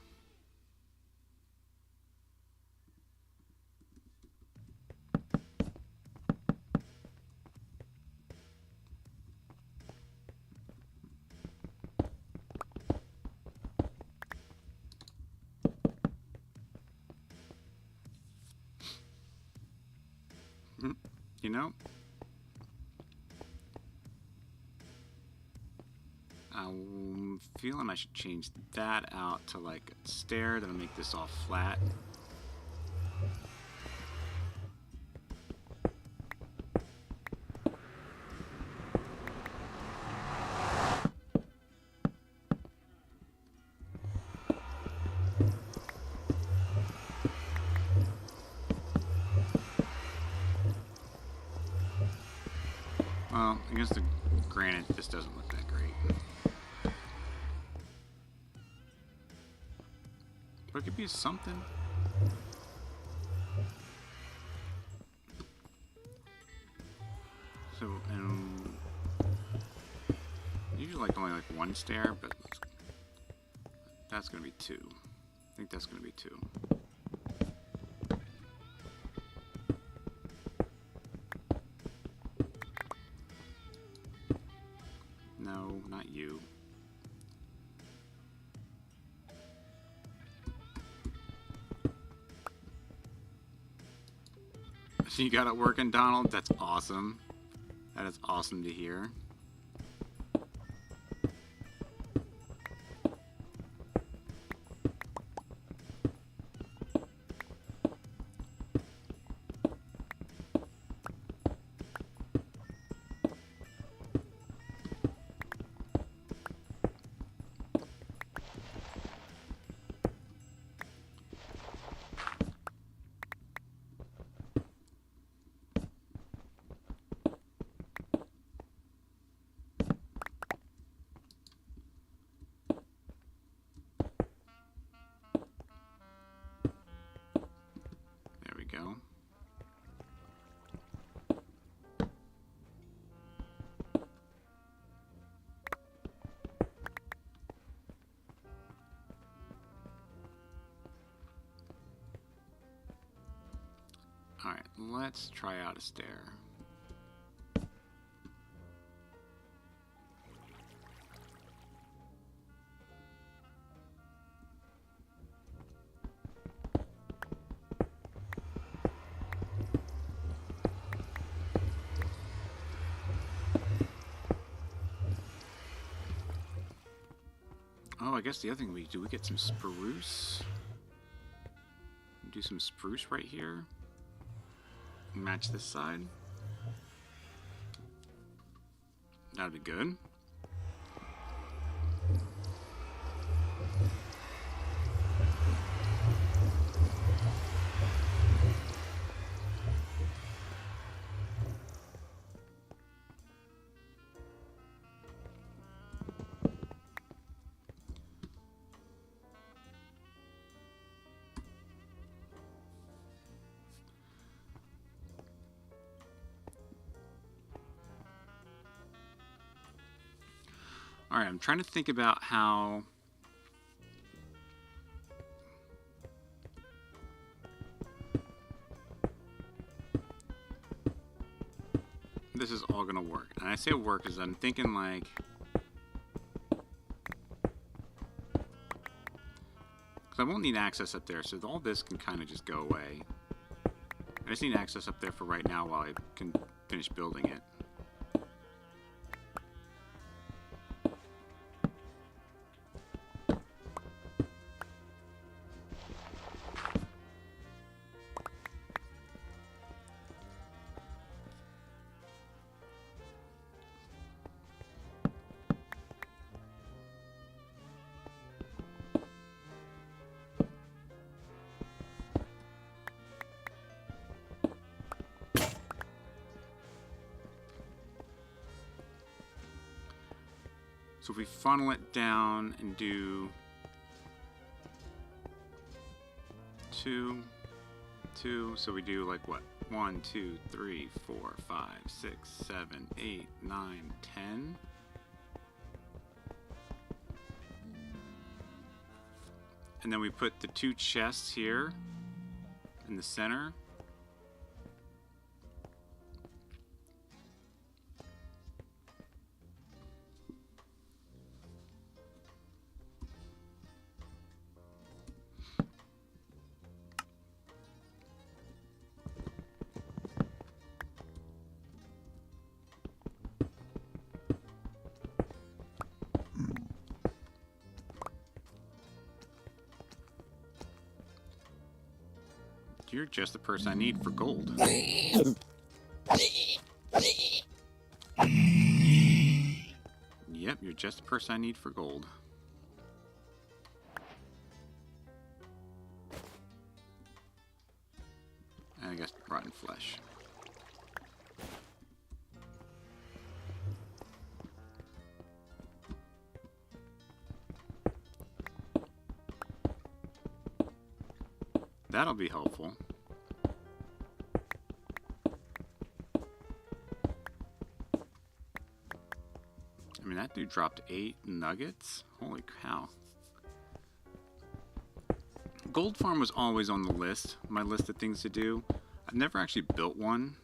You know, I'm feeling I should change that out to like a stair. That'll make this all flat. Well, against the granite, this doesn't look that great. But it could be something. So, and usually like only like one stair, but that's gonna be two. I think that's gonna be two. No, not you. You got it working, Donald? That's awesome. That is awesome to hear. Go. All right, let's try out a stair. Oh, I guess the other thing we get some spruce. Do some spruce right here. Match this side. That'd be good. Alright, I'm trying to think about how this is all going to work. And I say work because I'm thinking like, because I won't need access up there, so all this can kind of just go away. I just need access up there for right now while I can finish building it. So if we funnel it down and do 2, 2, so we do like what? 1, 2, 3, 4, 5, 6, 7, 8, 9, 10. And then we put the 2 chests here in the center. You're just the person I need for gold. Yep, you're just the person I need for gold. And I guess rotten flesh. That'll be helpful. I mean, that dude dropped 8 nuggets. Holy cow. Gold farm was always on the list, my list of things to do. I've never actually built one.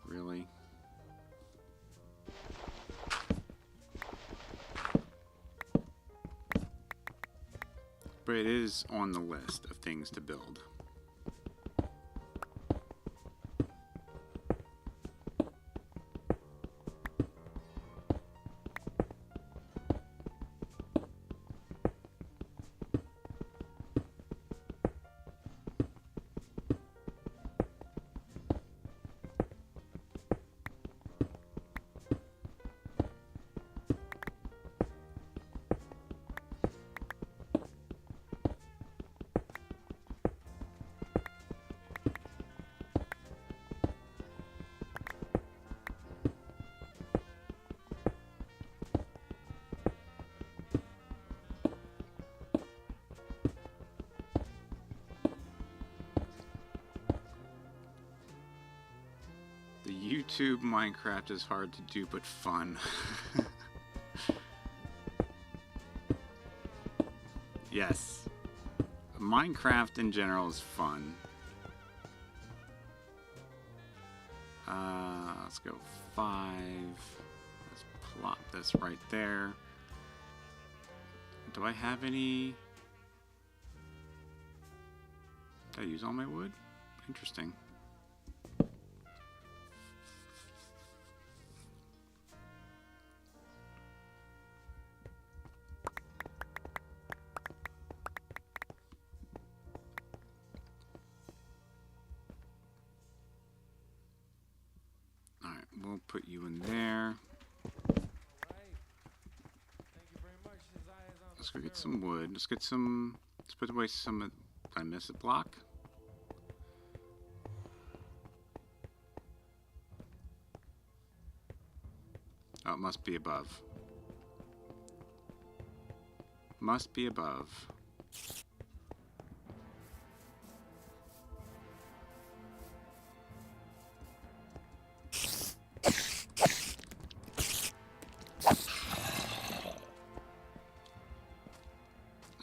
Really. But it is on the list of things to build. YouTube Minecraft is hard to do, but fun. Yes. Minecraft in general is fun. Let's go 5. Let's plop this right there. Do I have any? Did I use all my wood? Interesting. We'll put you in there. Let's go get some wood. Let's get some. Let's put away some. Did I miss a block? Oh, it must be above. Must be above.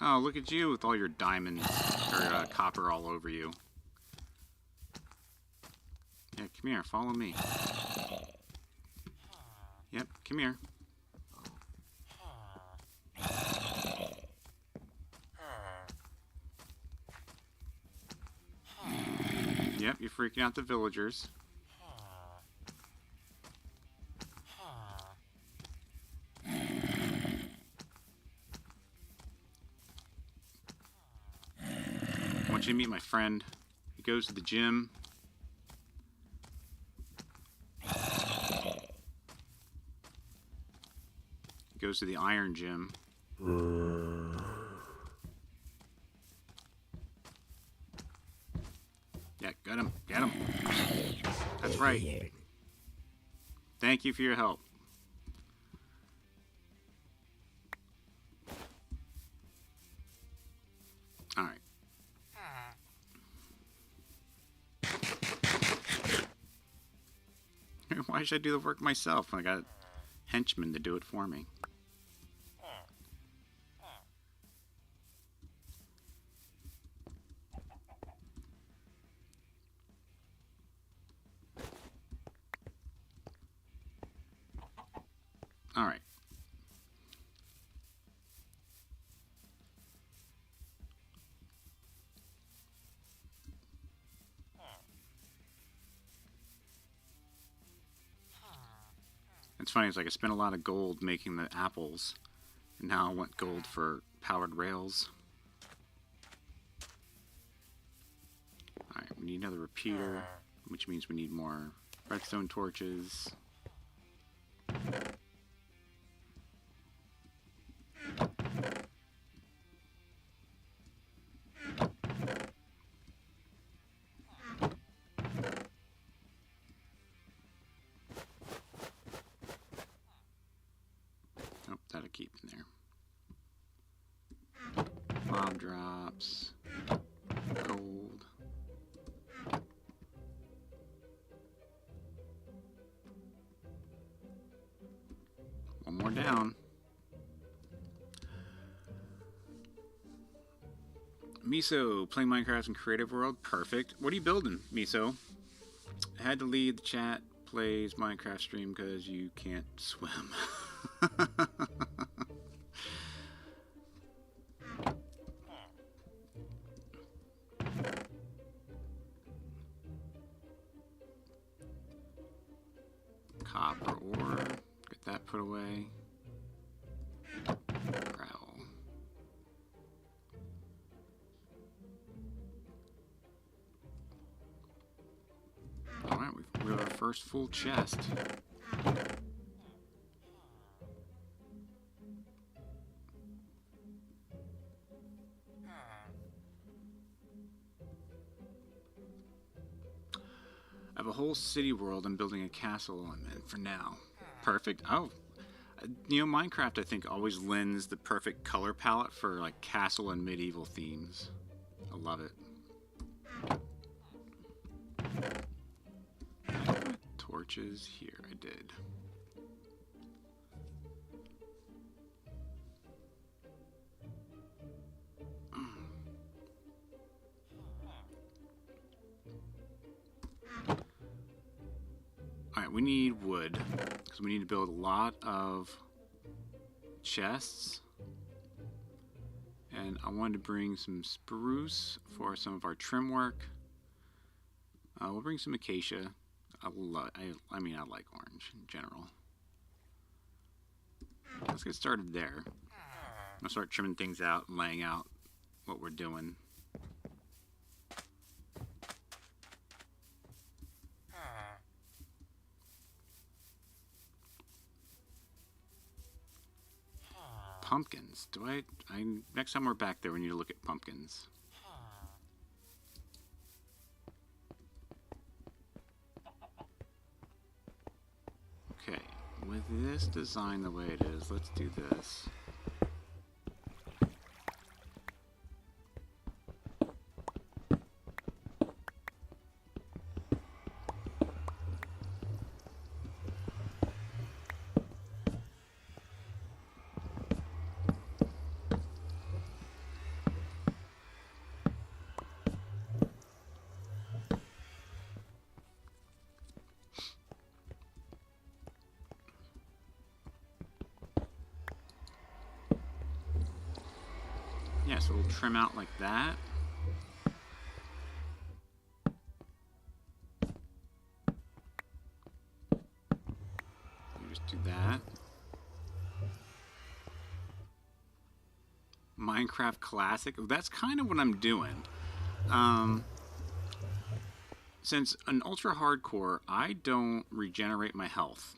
Oh, look at you with all your diamonds, or copper all over you. Yeah, come here, follow me. Yep, come here. Yep, you're freaking out the villagers. I want you to meet my friend. He goes to the gym. He goes to the iron gym. Yeah, got him. Get him. That's right. Thank you for your help. Why should I do the work myself when I got henchmen to do it for me? Alright. It's funny, it's like I spent a lot of gold making the apples, and now I want gold for powered rails. Alright, we need another repeater, which means we need more redstone torches. That'll keep in there. Bomb drops. Gold. One more down. Miso, playing Minecraft in Creative World. Perfect. What are you building, Miso? I had to leave the chat. Plays Minecraft stream because you can't swim. Copper ore, get that put away. Gravel. Alright, we have our first full chest. I have a whole city world I'm building a castle on for now. Perfect. Oh, you know, Minecraft I think always lends the perfect color palette for like castle and medieval themes. I love it. Torches here, I did. Alright, we need wood, because we need to build a lot of chests. And I wanted to bring some spruce for some of our trim work. We'll bring some acacia. I like orange in general. Let's get started there. I'll start trimming things out and laying out what we're doing. Pumpkins. Next time we're back there, we need to look at pumpkins. Okay, with this design the way it is, let's do this. Yeah, so we'll trim out like that. Just do that. Minecraft Classic. That's kind of what I'm doing. Since an ultra hardcore, I don't regenerate my health.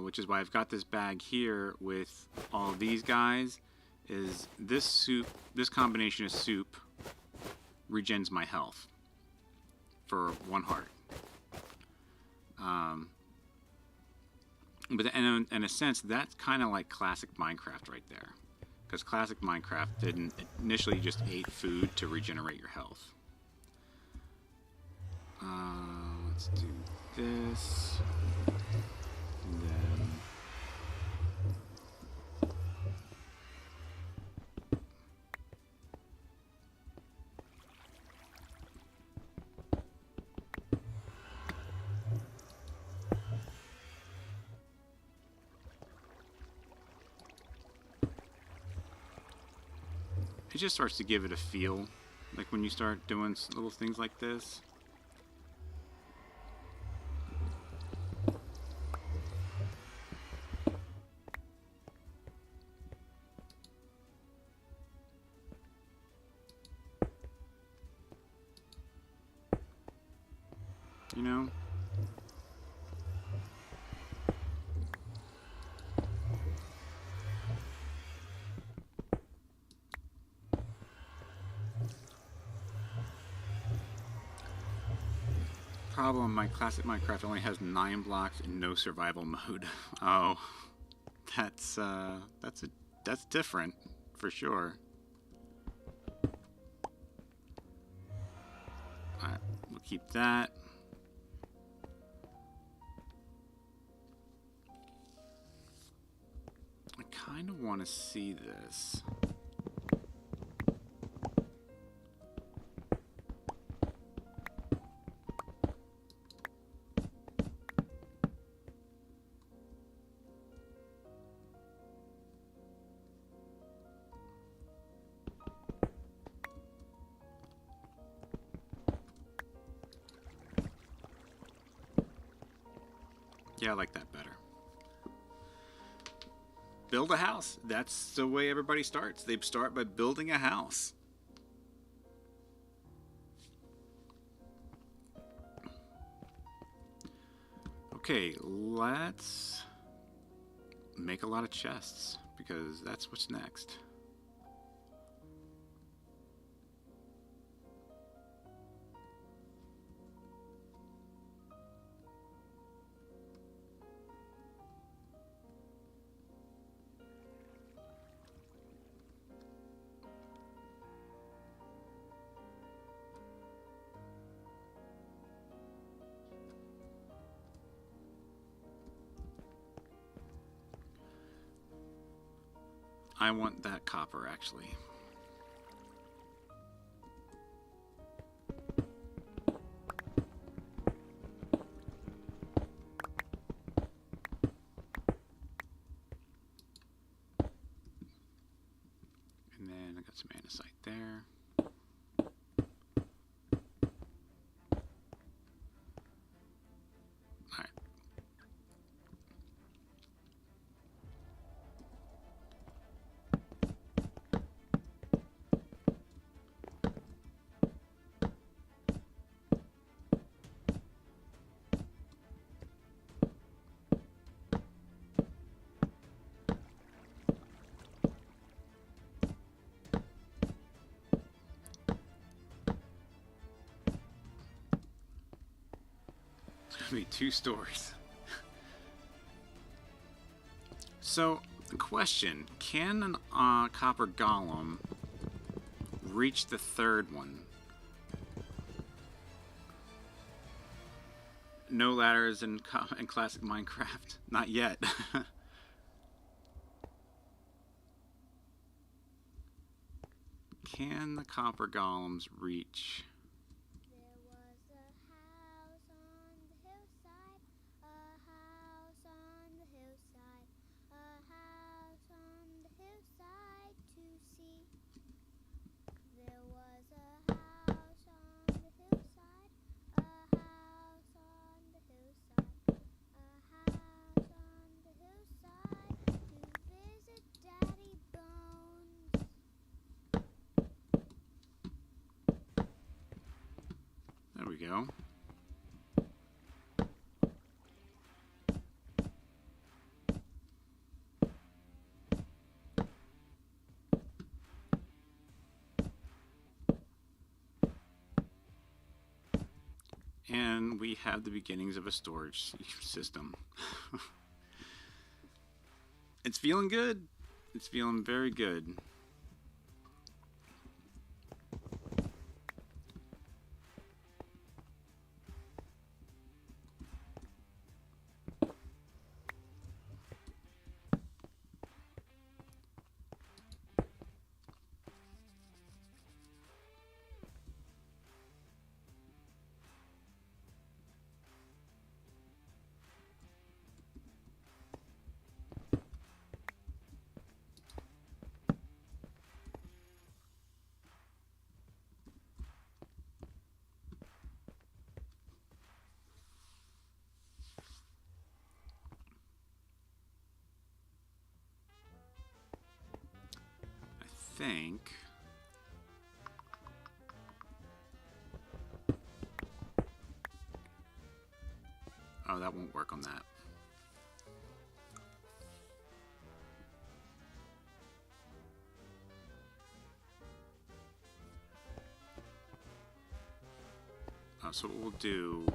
Which is why I've got this bag here with all these guys. Is this soup, this combination of soup regens my health for 1 heart. But in a sense, that's kind of like classic Minecraft right there. Because classic Minecraft didn't initially just ate food to regenerate your health. Let's do this. And then it just starts to give it a feel, like when you start doing little things like this. You know? Problem, my classic Minecraft only has 9 blocks and no survival mode. Oh, that's different for sure. Alright, we'll keep that. I kind of want to see this. Yeah, I like that better. Build a house. That's the way everybody starts. They start by building a house. Okay, let's make a lot of chests, because that's what's next. I want that copper, actually. And then I got some andesite there. Alright. Be 2 stories. So, question: can an copper golem reach the 3rd one? No ladders in classic Minecraft. Not yet. Can the copper golems reach? There we go. And we have the beginnings of a storage system. It's feeling good. It's feeling very good. think... Oh, that won't work on that. So what we'll do...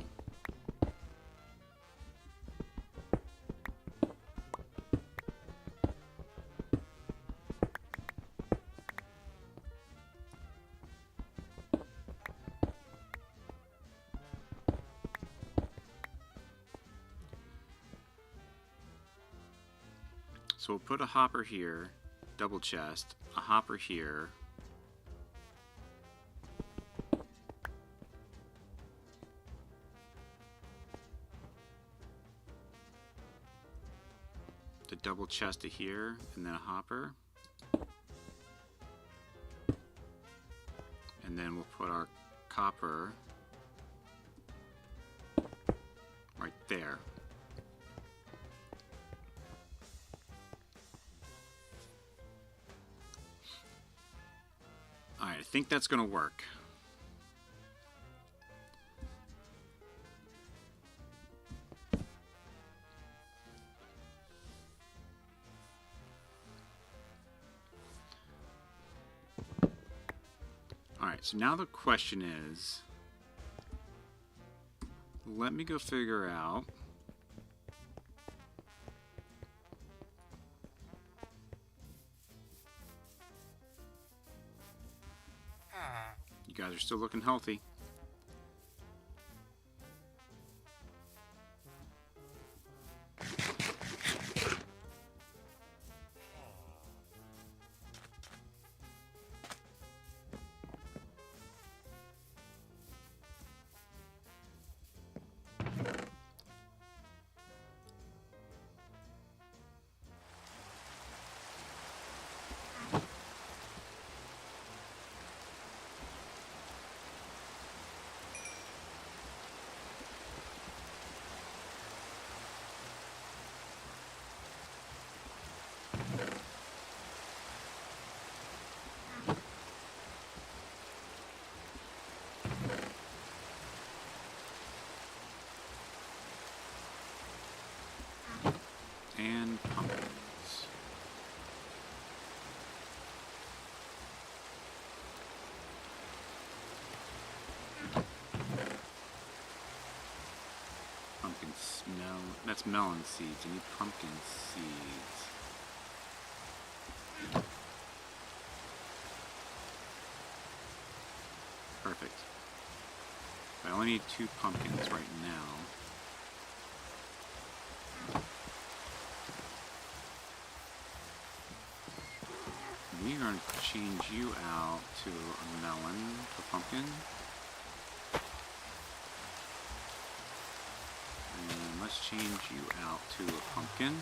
So we'll put a hopper here, double chest, a hopper here, the double chest to here, and then a hopper, and then we'll put our copper right there. Alright, I think that's going to work. Alright, so now the question is, let me go figure out you guys are still looking healthy. And pumpkins. Pumpkin smell. That's melon seeds. I need pumpkin seeds. Perfect. I only need 2 pumpkins right now. We're going to change you out to a melon, to a pumpkin. And let's change you out to a pumpkin.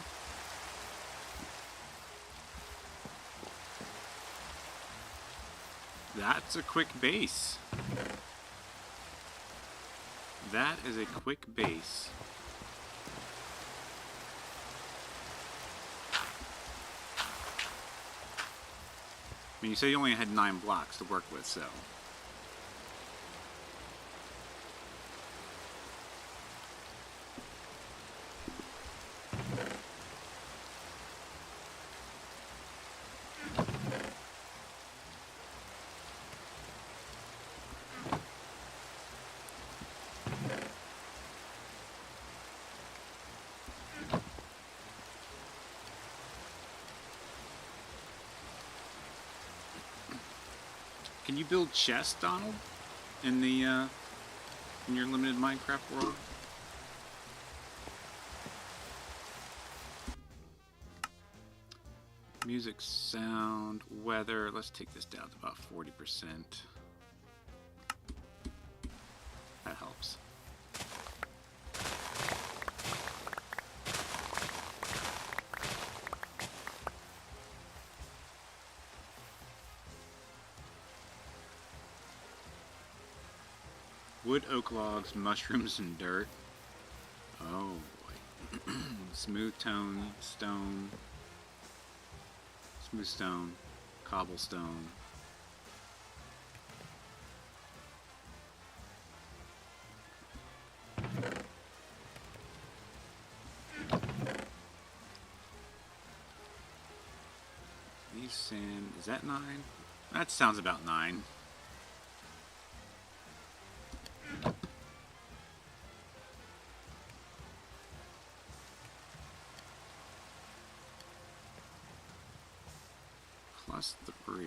That's a quick base. That is a quick base. I mean, you said you only had 9 blocks to work with, so. Can you build chests, Donald, in the in your limited Minecraft world? Music, sound, weather. Let's take this down to about 40%. That helps. Wood, oak logs, mushrooms, and dirt. Oh boy. Smooth tone, stone. Smooth stone. cobblestone. Leaf sand, is that 9? That sounds about 9. Plus 3.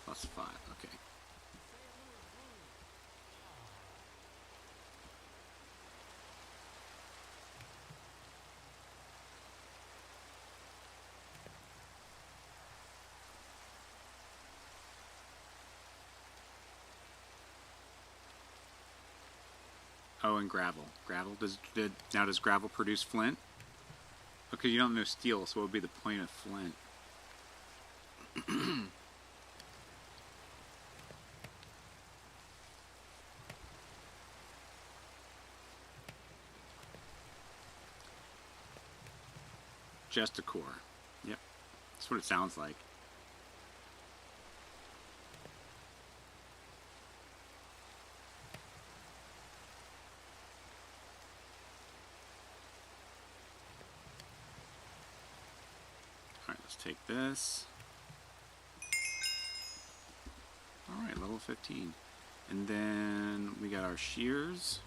Plus 5, okay. Oh, and gravel. Gravel, does gravel produce flint? Okay, you don't know steel, so what would be the point of flint? Just a core. Yep, that's what it sounds like. Alright, let's take this. Alright, level 15. And then we got our shears.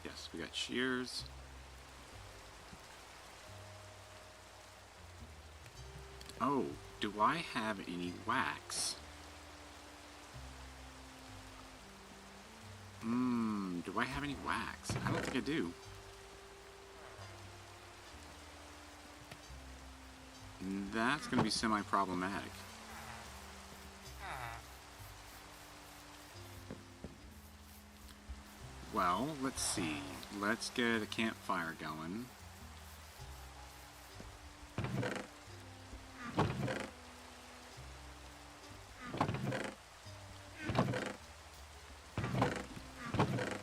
Yes, we got shears. Oh, do I have any wax? Do I have any wax? I don't think I do. And that's going to be semi-problematic. Well, let's see. Let's get a campfire going.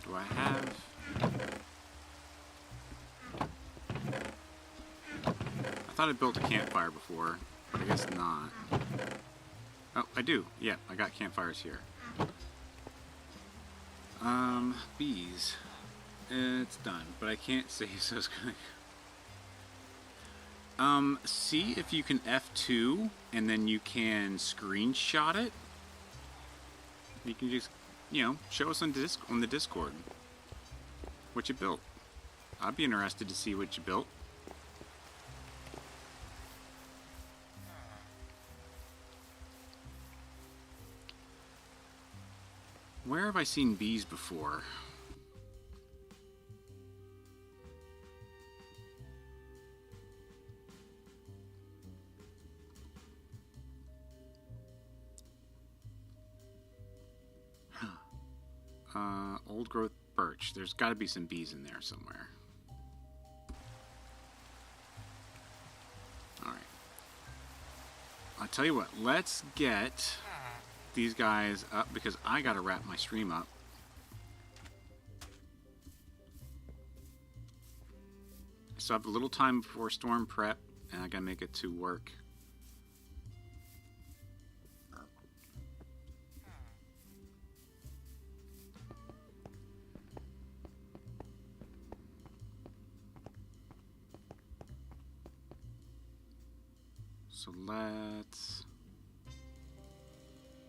Do I have... I thought I built a campfire before, but I guess not. Oh, I do. Yeah, I got campfires here. Bees. It's done, but I can't save, so it's gonna... see if you can F2, and then you can screenshot it. You can just, you know, show us on the Discord what you built. I'd be interested to see what you built. Where have I seen bees before? Old growth birch. There's got to be some bees in there somewhere. Alright. I'll tell you what, let's get these guys up because I gotta wrap my stream up. So I have a little time before storm prep and I gotta make it to work. So let's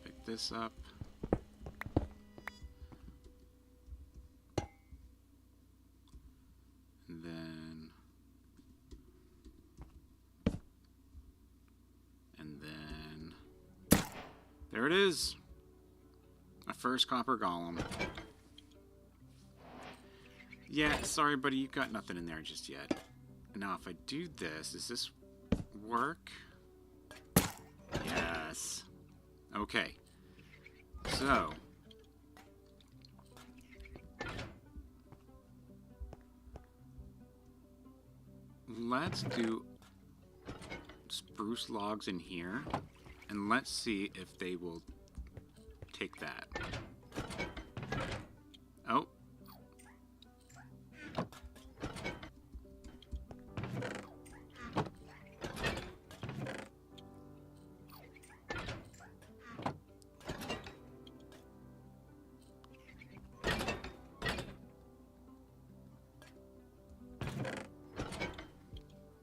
pick this up. And then there it is. My first copper golem. Yeah, sorry buddy, you got nothing in there just yet. Now if I do this, does this work? Yes. Okay. So. Let's do spruce logs in here. And let's see if they will take that. Oh.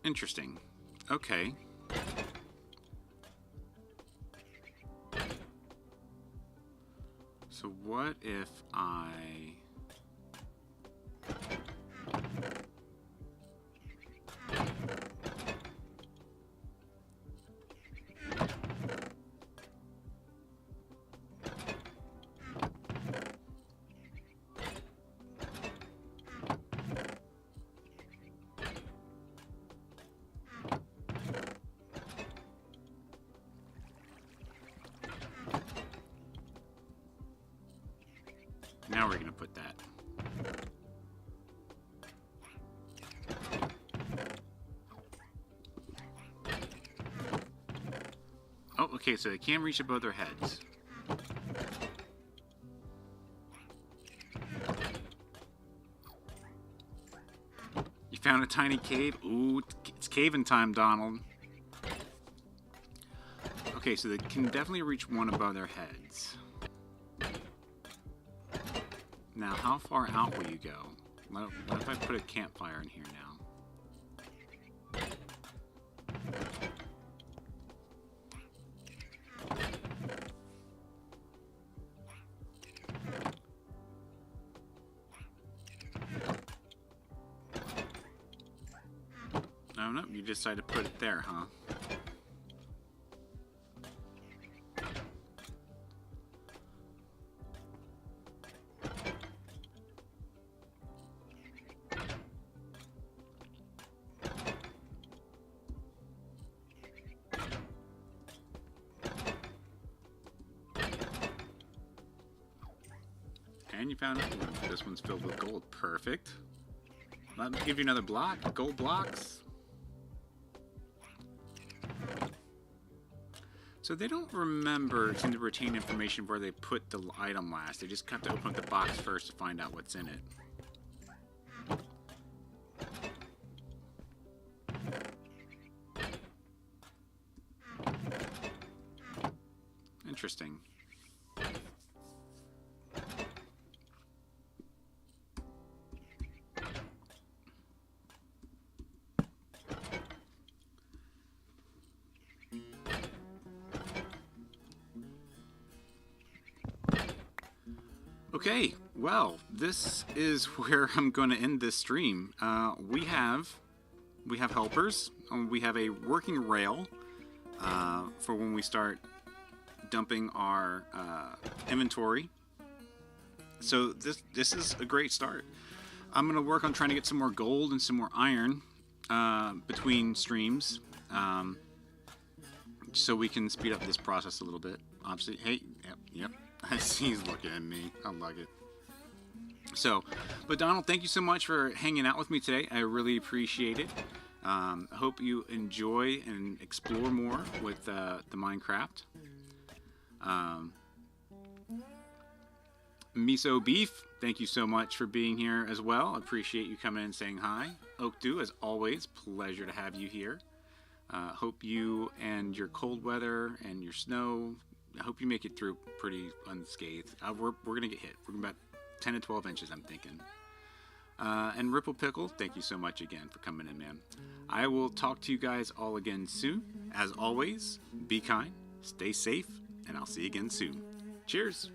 Interesting. Okay. So what if I... Now we're going to put that. Oh, okay, so they can't reach above their heads. You found a tiny cave? Ooh, it's caving time, Donald. Okay, so they can definitely reach one above their heads. Now, how far out will you go? What if I put a campfire in here now? Oh no, you decided to put it there, huh? And you found another one. This one's filled with gold. Perfect. Let me give you another block. Gold blocks. So they don't seem to retain information where they put the item last. They just have to open up the box first to find out what's in it. Interesting. Okay, well, this is where I'm going to end this stream. We have helpers. We have a working rail for when we start dumping our inventory. So this is a great start. I'm going to work on trying to get some more gold and some more iron between streams, so we can speed up this process a little bit. Obviously, hey, yep. I see he's looking at me. I like it. So, but Donald, thank you so much for hanging out with me today. I really appreciate it. I hope you enjoy and explore more with the Minecraft. Miso Beef, thank you so much for being here as well. I appreciate you coming in and saying hi. Oakdew, as always, pleasure to have you here. Hope you and your cold weather and your snow, I hope you make it through pretty unscathed. We're going to get hit. We're about 10 to 12 inches, I'm thinking. And Ripple Pickle, thank you so much again for coming in, man. I will talk to you guys all again soon. As always, be kind, stay safe, and I'll see you again soon. Cheers!